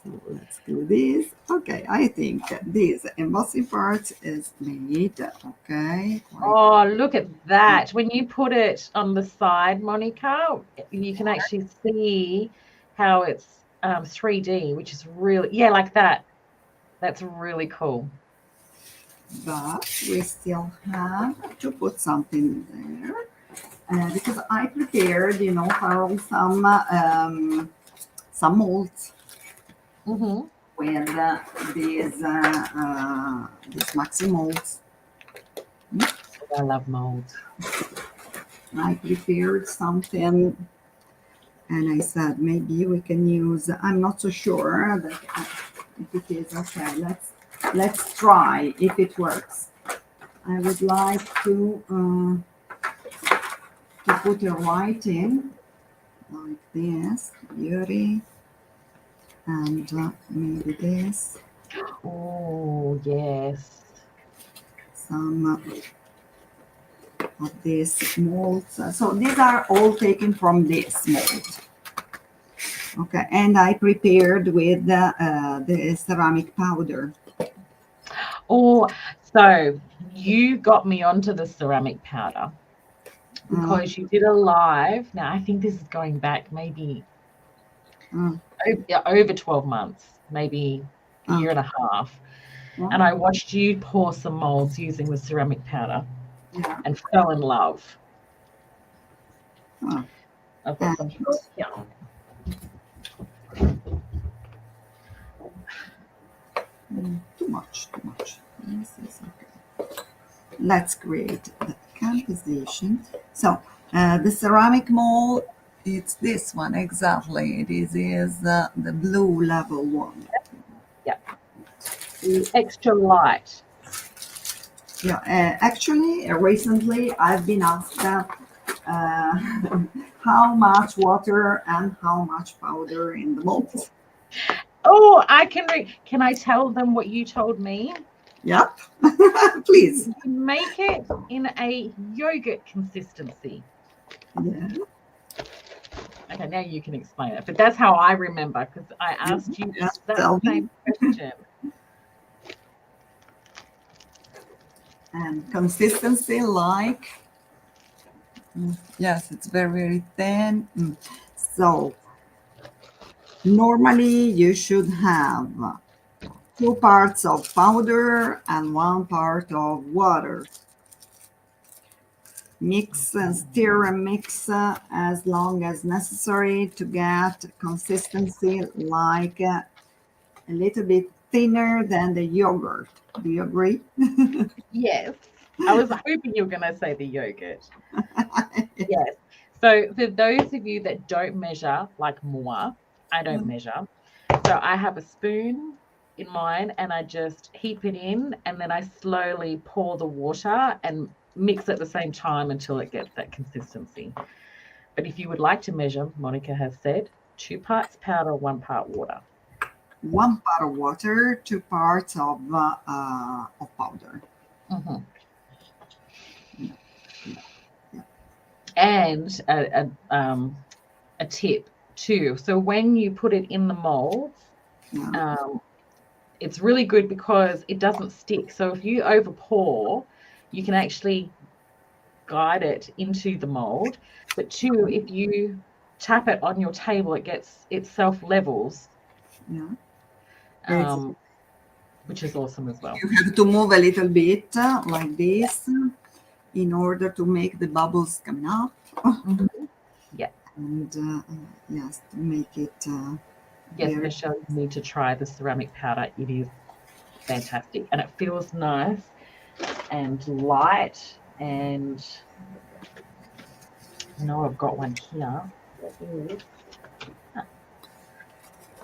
So let's do this. Okay, I think this embossing part is made. Okay. Oh, look at that. When you put it on the side, Monica, you can actually see how it's 3D, which is really, yeah, like that. That's really cool. But we still have to put something there. Because I prepared, for some molds with these maxi molds. I love molds. I prepared something, and I said maybe we can use. I'm not so sure that if it is okay. Let's try if it works. I would like to put a writing like this, beauty, and maybe this. Oh, yes. Some of these molds. So these are all taken from this mold. Okay, and I prepared with the ceramic powder. Oh, so you got me onto the ceramic powder because you did a live. Now, I think this is going back maybe over 12 months, maybe a year and a half. And I watched you pour some molds using the ceramic powder and fell in love. I've got some here. Too much. This is okay. Let's create the composition. So The ceramic mold, it's this one exactly. It is the blue level one. Yeah. The extra light. Yeah, actually, recently I've been asked how much water and how much powder in the mold. Oh, can I tell them what you told me? Yep, please. You make it in a yogurt consistency. Yeah. Okay, now you can explain it. But that's how I remember, because I asked you Yes, that tell me. same question. And consistency like, yes, it's very, very thin. So normally you should have 2 parts of powder and 1 part of water. Mix and stir and mix as long as necessary to get consistency like a little bit thinner than the yogurt. Do you agree? Yes. I was hoping you were going to say the yogurt. Yes. So for those of you that don't measure like moi, I don't measure. So I have a spoon in mine and I just heap it in and then I slowly pour the water and mix at the same time until it gets that consistency. But if you would like to measure, Monica has said 2 parts powder, 1 part water. 1 part of water, 2 parts of powder. Mm-hmm. Yeah, yeah, yeah. And a tip too. So when you put it in the molds, Yeah. it's really good because it doesn't stick. So if you over pour, you can actually guide it into the mold. But two, if you tap it on your table, it self levels, Yeah. which is awesome as well. You have to move a little bit like this in order to make the bubbles come up. Mm-hmm. Yeah. And yes, to make it Yes, very. Michelle, you need to try the ceramic powder. It is fantastic and it feels nice and light. And I know I've got one here.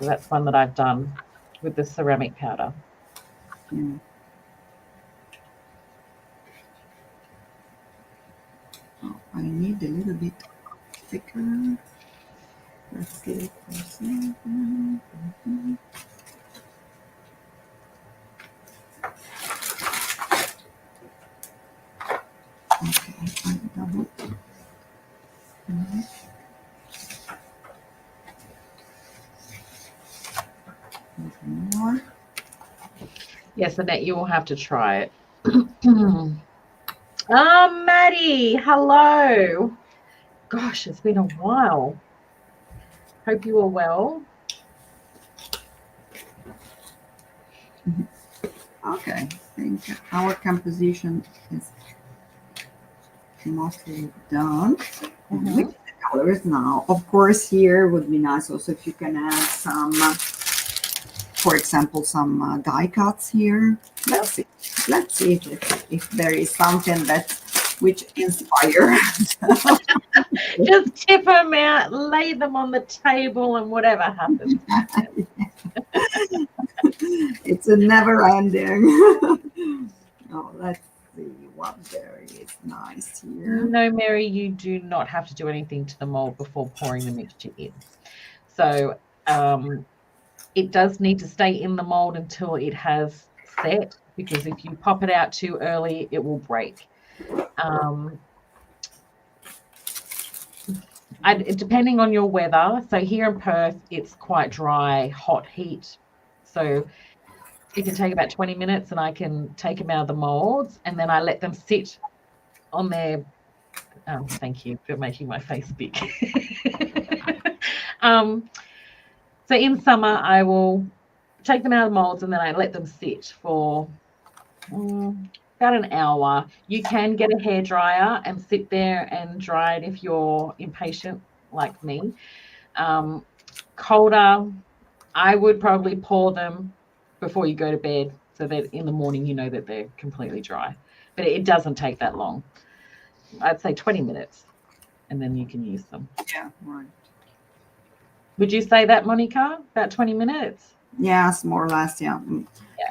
So that's one that I've done with the ceramic powder. Yeah. Oh, I need a little bit thicker. Let's get it for a second. Okay, I double. More. Yes, Annette, you will have to try it. Maddie, hello. Gosh, it's been a while. Hope you are well. Okay, I think our composition is mostly done. Mm-hmm. Mix the colors now. Of course, here would be nice also if you can add some, for example, some die cuts here. Let's see. Let's see if there is something that which inspires. Just tip them out, lay them on the table, and whatever happens. It's a never ending. Oh, let's see what there is nice here. No, Mary, you do not have to do anything to the mold before pouring the mixture in. So it does need to stay in the mold until it has set, because if you pop it out too early, it will break. Depending on your weather, so here in Perth, it's quite dry, hot heat. So it can take about 20 minutes and I can take them out of the molds and then I let them sit on their, thank you for making my face big. So in summer, I will take them out of the molds and then I let them sit for about an hour. You can get a hairdryer and sit there and dry it if you're impatient like me. Colder, I would probably pour them before you go to bed so that in the morning you know that they're completely dry. But it doesn't take that long. I'd say 20 minutes. and then you can use them. Yeah, right. Would you say that, Monica? About 20 minutes? Yes, more or less. Yeah.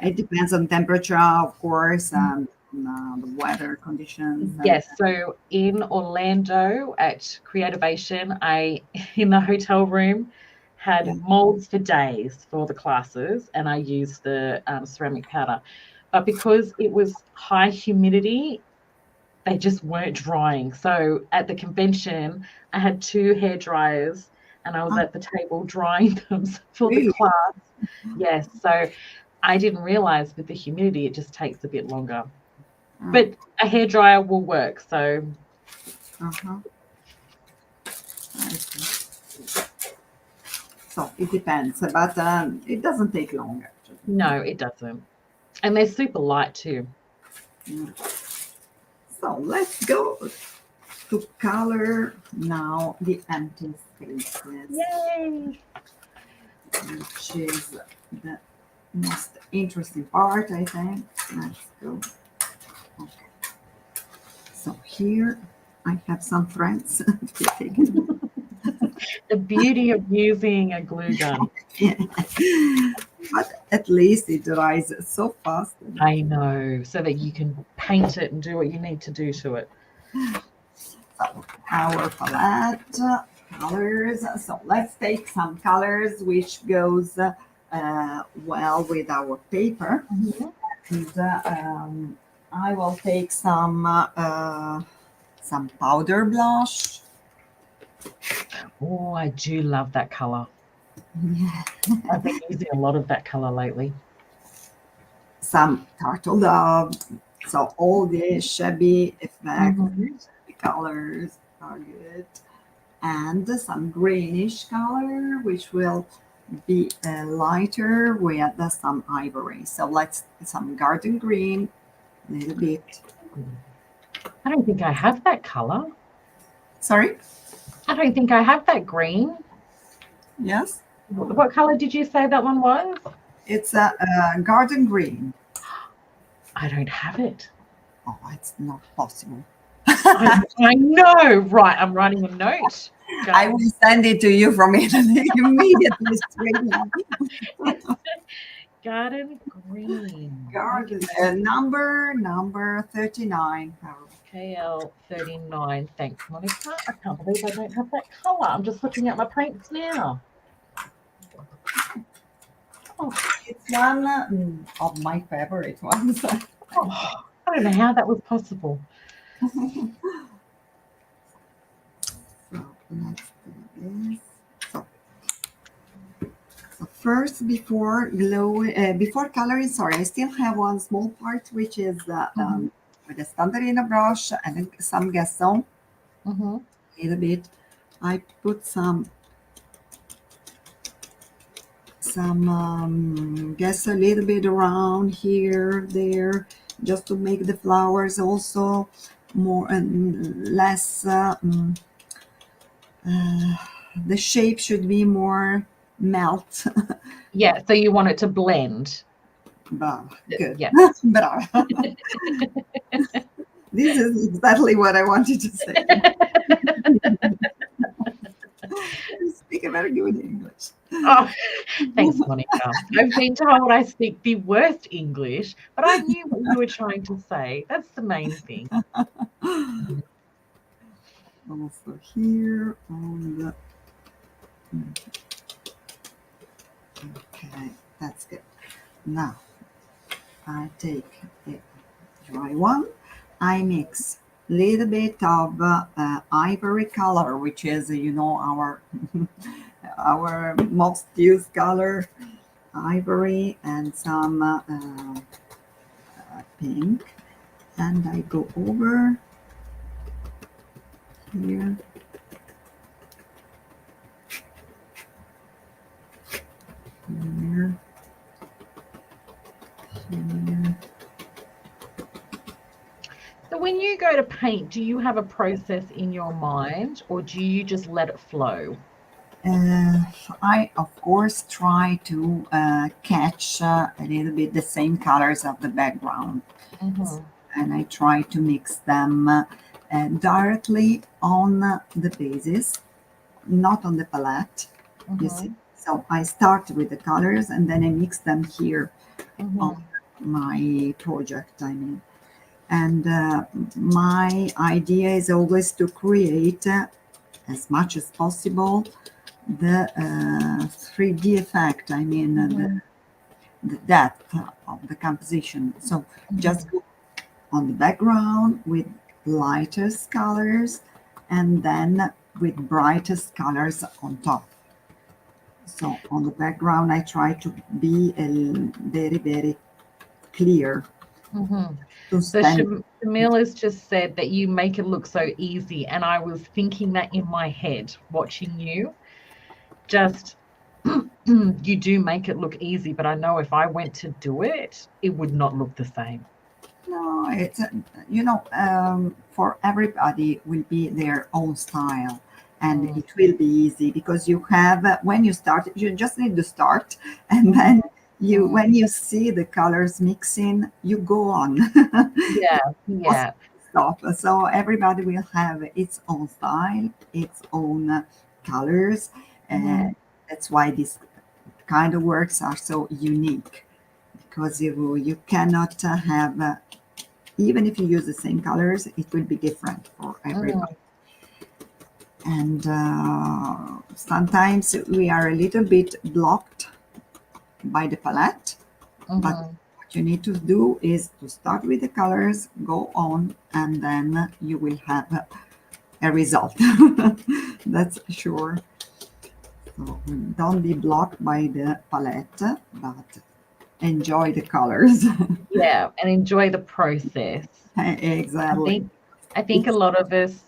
It depends on temperature, of course, and the weather conditions. Yes. So in Orlando at Creativation, I in the hotel room had molds for days for the classes, and I used the ceramic powder. But because it was high humidity, they just weren't drying. So at the convention, I had 2 hair dryers, and I was at the table drying them for the class. Yes. So I didn't realize with the humidity, it just takes a bit longer. But a hairdryer will work. So so it depends, but it doesn't take long actually. No, it doesn't. And they're super light too. So let's go to color now the empty spaces. Yay! Which is the most interesting part, I think. Let's go. Okay. So here I have some threads to take it. The beauty of using a glue gun. But at least it dries so fast. I know, so that you can paint it and do what you need to do to it. So our palette colors. So let's take some colors which goes well with our paper. And I will take some powder blush. Oh, I do love that color. Yeah. I've been using a lot of that color lately. Some turtle dove. So all the shabby effects, the colors are good. And some greenish color, which will be lighter with some ivory. So let's some garden green, a little bit. I don't think I have that color. Sorry? I don't think I have that green. Yes. What color did you say that one was? It's a garden green. I don't have it. Oh, it's not possible. I know. Right. I'm writing a note. I will send it to you from Italy immediately. Garden green. Garden number 39. KL 39. Thanks, Monica. I can't believe I don't have that color. I'm just looking at my paints now. Oh, it's one of my favorite ones. Oh, I don't know how that was possible. So let's do this. So first, before coloring, sorry, I still have one small part which is with a standard brush and some Gaston. A little bit. I put some guess a little bit around here, there, just to make the flowers also more and less. The shape should be more melt. Yeah, so you want it to blend. Bah, good. Yeah. Brava. This is exactly what I wanted to say. You speak a very good English. Oh, thanks, Monica. I've been told I speak the worst English, but I knew what you were trying to say. That's the main thing. Also here on the. Okay, that's good. Now I take a dry one. I mix a little bit of ivory color, which is our our most used color, ivory, and some pink, and I go over here. Here. So when you go to paint, do you have a process in your mind, or do you just let it flow? I, of course, try to catch a little bit the same colors of the background. And I try to mix them directly on the bases, not on the palette. You see, so I start with the colors and then I mix them here on my project, I mean. And my idea is always to create as much as possible the 3D effect, I mean, the depth of the composition. So just go on the background with lightest colors and then with brightest colors on top. So on the background, I try to be very, very clear. To So stand. Shamil has just said that you make it look so easy, and I was thinking that in my head watching you. Just you do make it look easy, but I know if I went to do it, it would not look the same. No, it's for everybody will be their own style, and it will be easy because you have when you start, you just need to start, and then you when you see the colors mixing, you go on. Yeah. Stop. So everybody will have its own style, its own colors, and that's why these kind of works are so unique because you cannot have even if you use the same colors, it will be different for everybody. And sometimes we are a little bit blocked by the palette, but what you need to do is to start with the colors, go on, and then you will have a result. That's sure. So don't be blocked by the palette, but enjoy the colors. Yeah, and enjoy the process. Exactly. I think a lot of us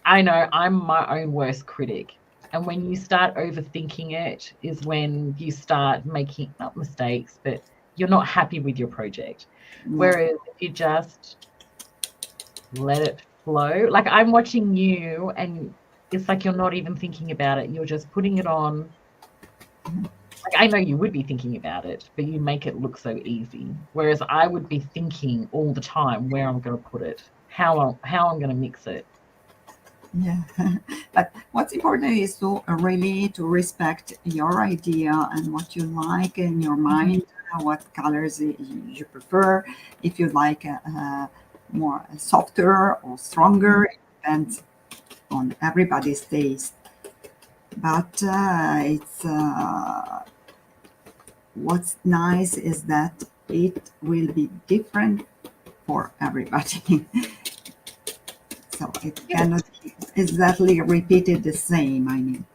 I know I'm my own worst critic. And when you start overthinking it is when you start making not mistakes, but you're not happy with your project. Yeah. Whereas if you just let it flow, like I'm watching you and it's like you're not even thinking about it. You're just putting it on. Like I know you would be thinking about it, but you make it look so easy. Whereas I would be thinking all the time where I'm going to put it, how I'm going to mix it. Yeah, but what's important is to really to respect your idea and what you like in your mind, what colors you prefer. If you like more softer or stronger, it depends on everybody's taste. But it's what's nice is that it will be different for everybody. So it cannot exactly repeated the same, I mean.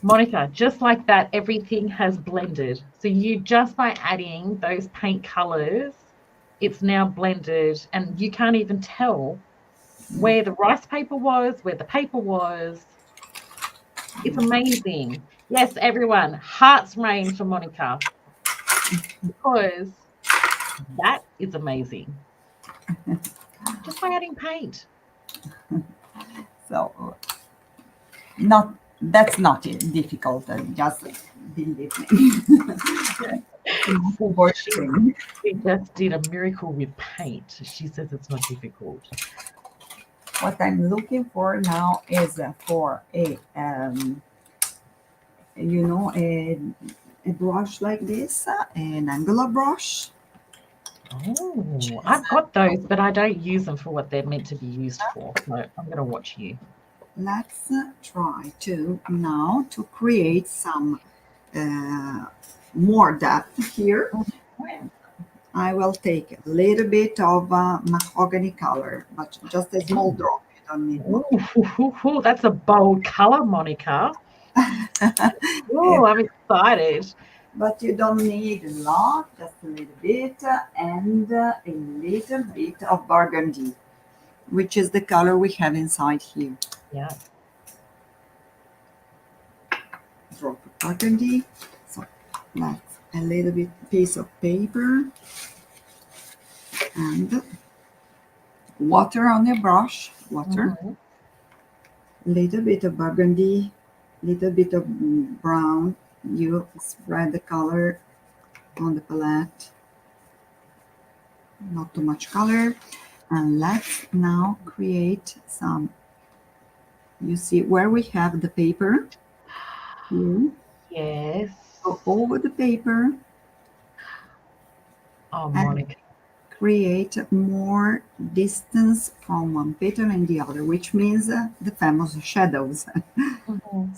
Monica, just like that, everything has blended. So you just by adding those paint colors, it's now blended and you can't even tell where the rice paper was, where the paper was. It's amazing. Yes, everyone, hearts rain for Monica because that is amazing. Just by adding paint. So that's not difficult. Just believe me. She just did a miracle with paint. She says it's not difficult. What I'm looking for now is for a brush like this, an angular brush. Oh, I've got those, but I don't use them for what they're meant to be used for. So I'm going to watch you. Let's try to now to create some more depth here. I will take a little bit of mahogany color, but just a small drop. You don't need more. Ooh, that's a bold color, Monica. Oh, I'm excited. But you don't need a lot, just a little bit, and a little bit of burgundy, which is the color we have inside here. Yeah. Drop of burgundy. So that's a little bit piece of paper and water on your brush. Water. Little bit of burgundy, little bit of brown. You spread the color on the palette. Not too much color. And let's now create some, you see where we have the paper here. Yes. Go over the paper Oh, and Monica. create more distance from one pattern and the other, which means the famous shadows. Mhm.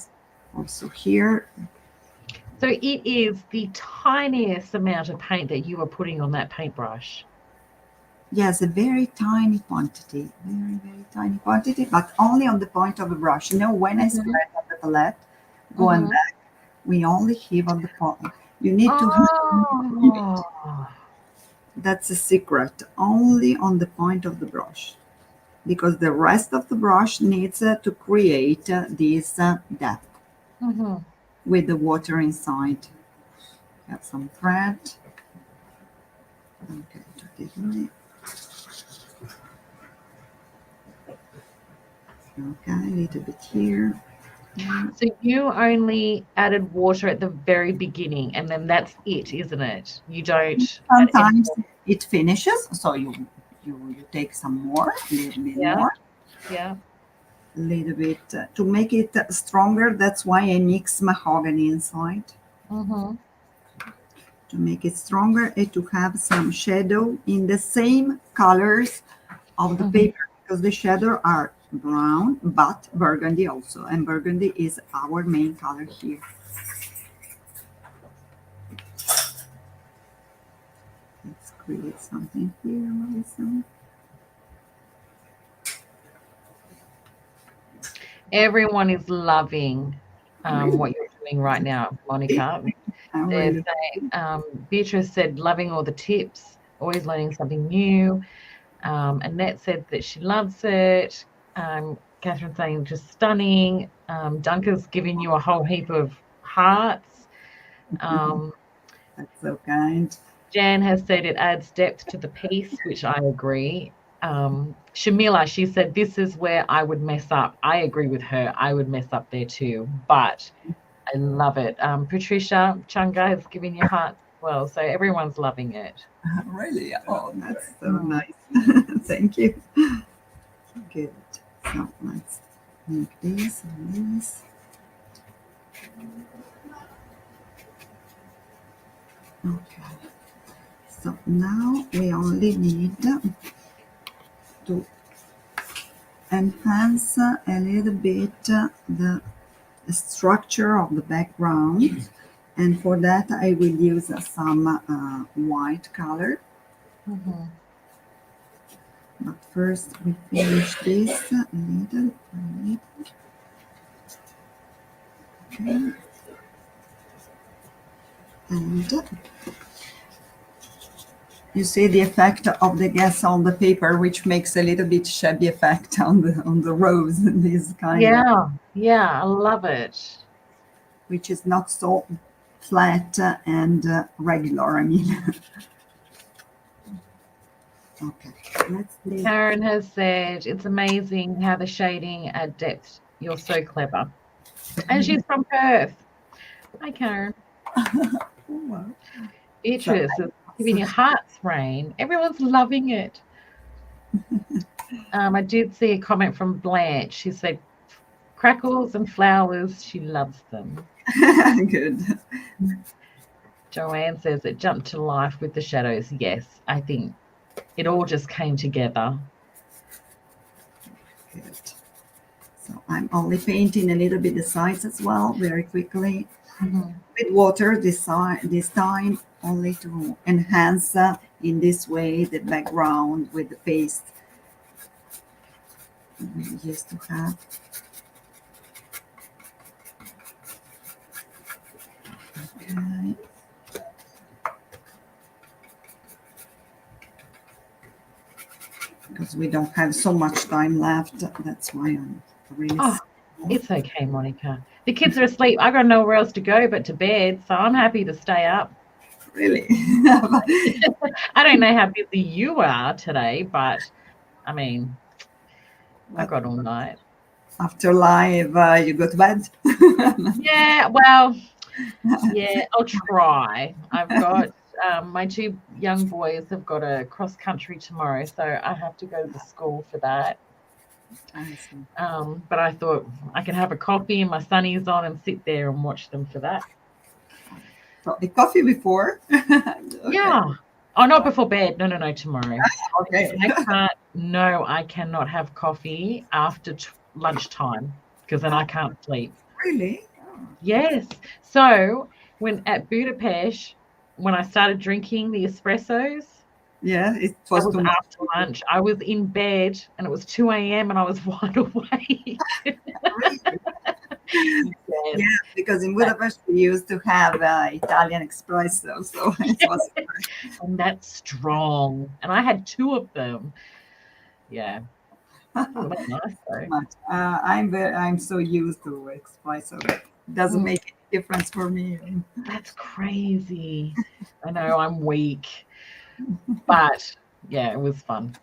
Also here, So it is the tiniest amount of paint that you are putting on that paintbrush. yes, a very tiny quantity, very tiny quantity, but only on the point of the brush. You know, when I Mhm. spread on the palette, going Mhm. back, we only have on the point. You need to have, Oh. that's a secret, only on the point of the brush, because the rest of the brush needs to create this depth Mhm. with the water inside. Have some thread. Okay, okay, a little bit here. So you only added water at the very beginning, and then that's it, isn't it? You don't add any Sometimes more. it finishes, so you take some more, a little bit Yeah, more, yeah. a little bit to make it stronger. That's why I mix mahogany inside Mhm. to make it stronger and to have some shadow in the same colors of the Mhm. paper, because the shadow are brown but burgundy also, and burgundy is our main color here. Let's create something here, Melissa. Everyone is loving Really, what you're doing right now, Monica. I'm They're really saying, Beatrice said, loving all the tips, always learning something new. Annette said that she loves it. Catherine saying just stunning. Duncan's giving you a whole heap of hearts. Um, that's so kind. Jan has said it adds depth to the piece, which I agree. Shamila, she said, this is where I would mess up. I agree with her. I would mess up there too, but I love it. Patricia Chunga has given you hearts as well. So everyone's loving it. Really? Oh, that's so Mm. nice. Thank you. Good. So let's make this and this. Okay. So now we only need to enhance a little bit the structure of the background. And for that, I will use some white color. Mhm. But first, we finish this a little. Okay. And you see the effect of the gas on the paper, which makes a little bit shabby effect on the rose. This kind of, Yeah, yeah, I love it. which is not so flat and regular. I mean, okay. Let's leave. Karen has said it's amazing how the shading add depth. You're so clever. And she's from Perth. Hi, Karen. Oh, wow. So, Beatrice is so giving you hearts, Rain. Everyone's loving it. I did see a comment from Blanche. She said crackles and flowers. She loves them. good. Joanne says it jumped to life with the shadows. Yes, I think it all just came together. Good. So I'm only painting a little bit the sides as well, very quickly. Mhm. With water this time, only to enhance in this way the background with the paste we used to have. Okay. Because we don't have so much time left, that's why I'm really Oh, slow. it's okay, Monica. The kids are asleep. I got nowhere else to go but to bed, so I'm happy to stay up. Really. I don't know how busy you are today, but I mean, I But got all night. after live, you go to bed. Yeah, well, yeah, I'll try. I've got my two young boys have got a cross country tomorrow, so I have to go to the school for that. I see. But I thought I can have a coffee and my sunnies on and sit there and watch them for that. So the coffee before? Okay. Yeah. Oh, not before bed. No, tomorrow. Okay. I cannot have coffee after lunchtime because then I can't sleep. Really? Oh. Yes. So when at Budapest, when I started drinking the espressos, Yeah, it that was was too much. after lunch. I was in bed and it was 2 a.m. and I was wide awake. Really? Yes. Yeah, because in Budapest we used to have Italian espresso, so it was And that's strong. And I had two of them. Yeah. Oh, it was nice though. much. I'm so used to espresso that it doesn't make any difference for me. That's crazy. I know I'm weak. But yeah, it was fun.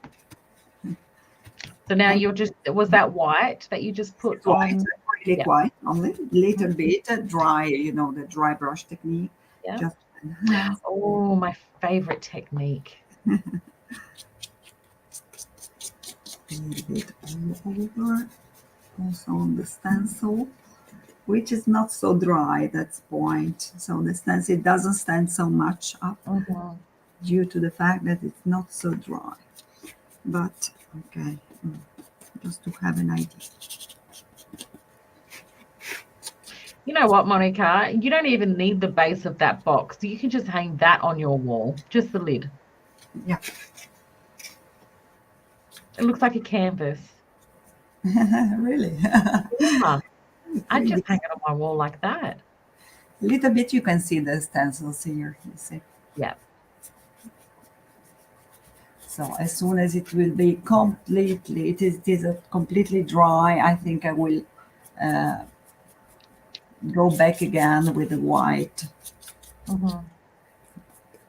So now you're just, was that white that you just put White, on? really Yeah. white, only little bit dry, the dry brush technique. Yeah. Just Oh, my favorite technique. a little bit all over. Also on the stencil, which is not so dry, that's point. So the stencil doesn't stand so much up due to the fact that it's not so dry. But okay, just to have an idea. You know what, Monica? You don't even need the base of that box. You can just hang that on your wall, just the lid. Yeah. It looks like a canvas. Really? Yeah. I just hang it on my wall like that. A little bit you can see the stencils here, you see. Yeah. So as soon as it will be completely, it is completely dry, I think I will go back again with the white.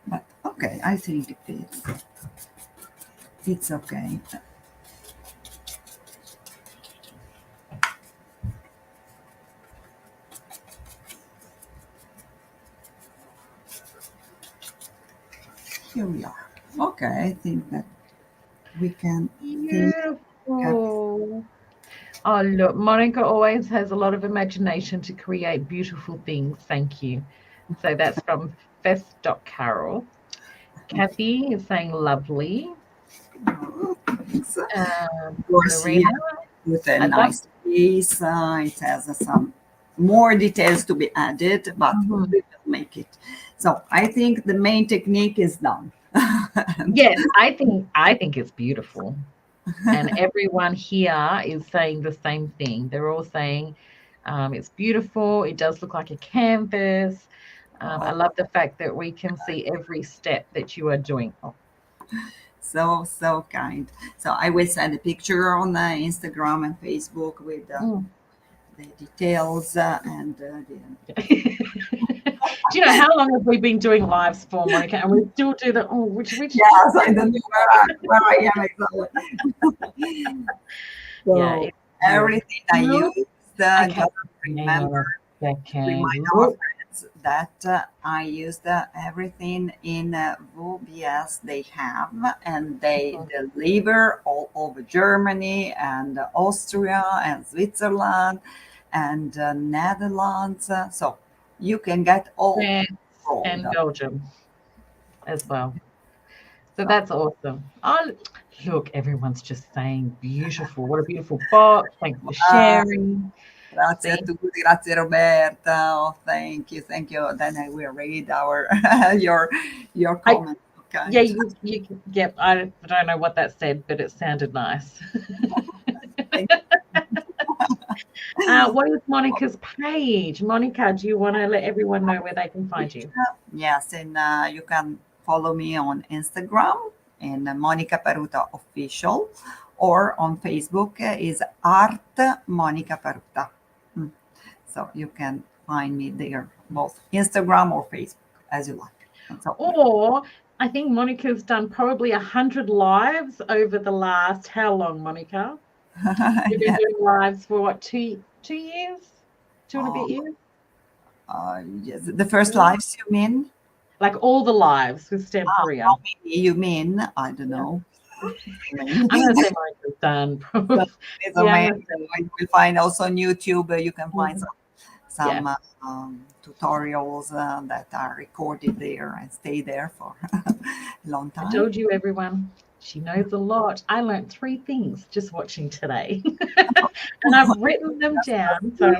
But okay, I think it's okay. Here we are. Okay, I think that we can. Beautiful. Oh, look, Monica always has a lot of imagination to create beautiful things. Thank you. So that's from Fest.Carol. Kathy is saying lovely. Lorena, with a nice piece. It has some more details to be added, but we will make it. So I think the main technique is done. Yes, I think it's beautiful. And everyone here is saying the same thing. They're all saying it's beautiful. It does look like a canvas. I love the fact that we can see every step that you are doing. So kind. So I will send a picture on Instagram and Facebook with the details and Do you know how long have we been doing lives for, Monica? And we still do the which yes, I don't know where I am exactly. So yeah, everything I use, just remember, remind our friends that I used everything in VBS they have, and they deliver all over Germany and Austria and Switzerland and Netherlands. So you can get all and Belgium as well. So that's awesome. Oh, look, everyone's just saying beautiful. What a beautiful box. Thanks for sharing. Grazie a tutti, grazie Roberta. Oh, thank you. Then I will read our your comment. Okay. Yeah, you yeah. I don't know what that said, but it sounded nice. What is Monica's page? Monica, do you want to let everyone know where they can find you? Yes, and you can follow me on Instagram and Monica Paruta Official, or on Facebook is Art Monica Paruta. So you can find me there, both Instagram or Facebook, as you like. So, or I think Monica's done probably 100 lives over the last, how long, Monica? You've been doing lives for what, 2 years? 2 and a bit years? Yes, the first lives you mean? like all the lives with Stamperia. How many you mean? I don't know. I'm going to say mine was done. It's Yeah, I'm amazing. You will find also on YouTube. You can find Yeah. some tutorials that are recorded there and stay there for a long I time. told you, everyone. She knows a lot. I learned 3 things just watching today, and I've written them down. So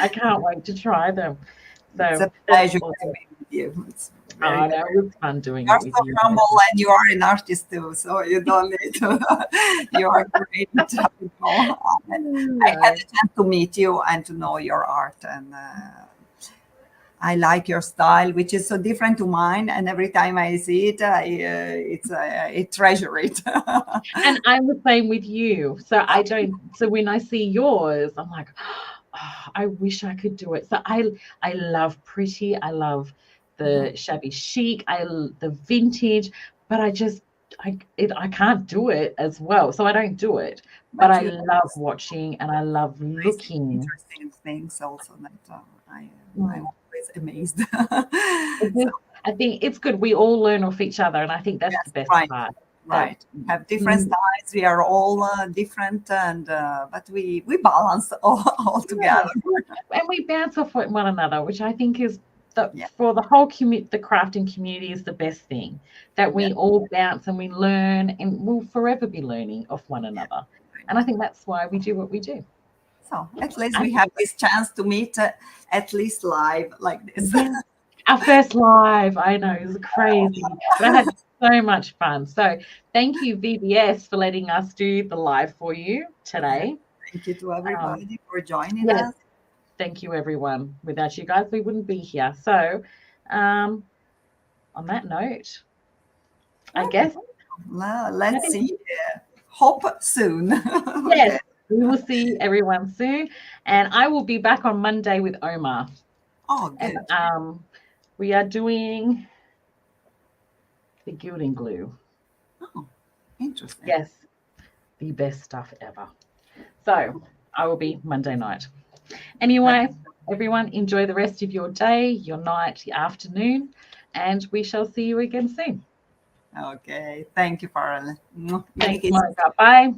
I can't wait to try them. So It's a that's pleasure awesome. to be with you. It's Oh, very I know, it was fun doing You're it with so you. humble and you are an artist too, so you don't need to. You are great. I had the chance to meet you and to know your art, and I like your style, which is so different to mine. And every time I see it, I treasure it. And I'm the same with you. So I don't. So when I see yours, I'm like, oh, I wish I could do it. So I love pretty. I love the shabby chic. The vintage, but I can't do it as well. So I don't do it. But I you love watching and I love looking. interesting things also that I'm Mm. always amazed. I think it's good. We all learn off each other, and I think that's Yes, the best right. part. Right. Have different styles. We are all different, and but we balance all together. And we bounce off one another, which I think is Yeah. for the whole the crafting community is the best thing, that we all bounce and we learn, and we'll forever be learning off one another. And I think that's why we do what we do. So at least we have this chance to meet at least live like this. Our first live, I know, it was crazy, but I had so much fun. So thank you, VBS, for letting us do the live for you today. Thank you to everybody for joining us. Thank you, everyone. Without you guys, we wouldn't be here. So on that note, I guess. Let's see. Hope soon. Yes, we will see everyone soon. And I will be back on Monday with Omar. Oh, good. And we are doing the gilding glue. Oh, interesting. Yes, the best stuff ever. So I will be Monday night. Anyway, everyone, enjoy the rest of your day, your night, your afternoon, and we shall see you again soon. Okay. Thank you, Farrell. Thanks, Monica. Bye.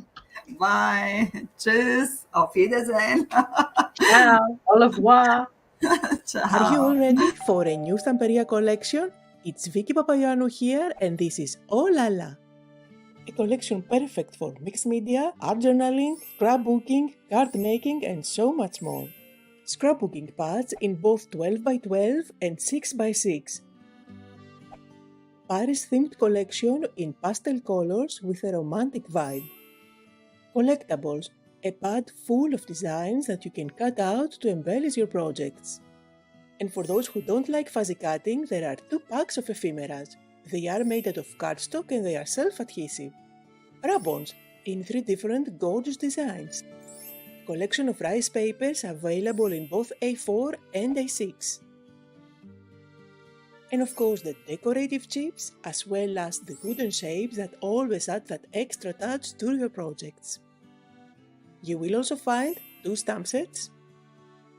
Bye. Tschüss. Auf Wiedersehen. Ciao. Au revoir. Are you all ready for a new Stamperia collection? It's Vicky Papaioannou here, and this is Oh La La! A collection perfect for mixed media, art journaling, scrapbooking, card making, and so much more. Scrapbooking pads in both 12x12 and 6x6. Paris-themed collection in pastel colors with a romantic vibe. Collectables, a pad full of designs that you can cut out to embellish your projects. And for those who don't like fuzzy cutting, there are 2 packs of ephemeras. They are made out of cardstock and they are self-adhesive. Rub-ons in 3 different gorgeous designs. Collection of rice papers available in both A4 and A6. And of course the decorative chips, as well as the wooden shapes that always add that extra touch to your projects. You will also find 2 stamp sets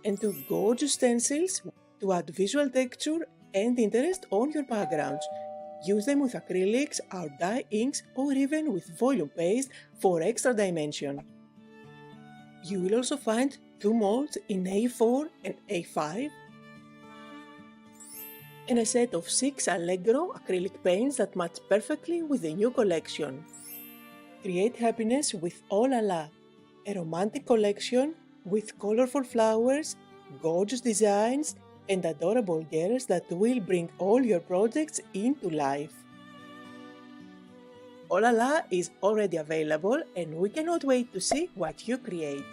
and 2 gorgeous stencils to add visual texture and interest on your backgrounds. Use them with acrylics, or dye inks, or even with volume paste for extra dimension. You will also find 2 molds in A4 and A5 and a set of 6 Allegro acrylic paints that match perfectly with the new collection. Create happiness with Oh La La, a romantic collection with colorful flowers, gorgeous designs, and adorable girls that will bring all your projects into life. Oh La La is already available, and we cannot wait to see what you create.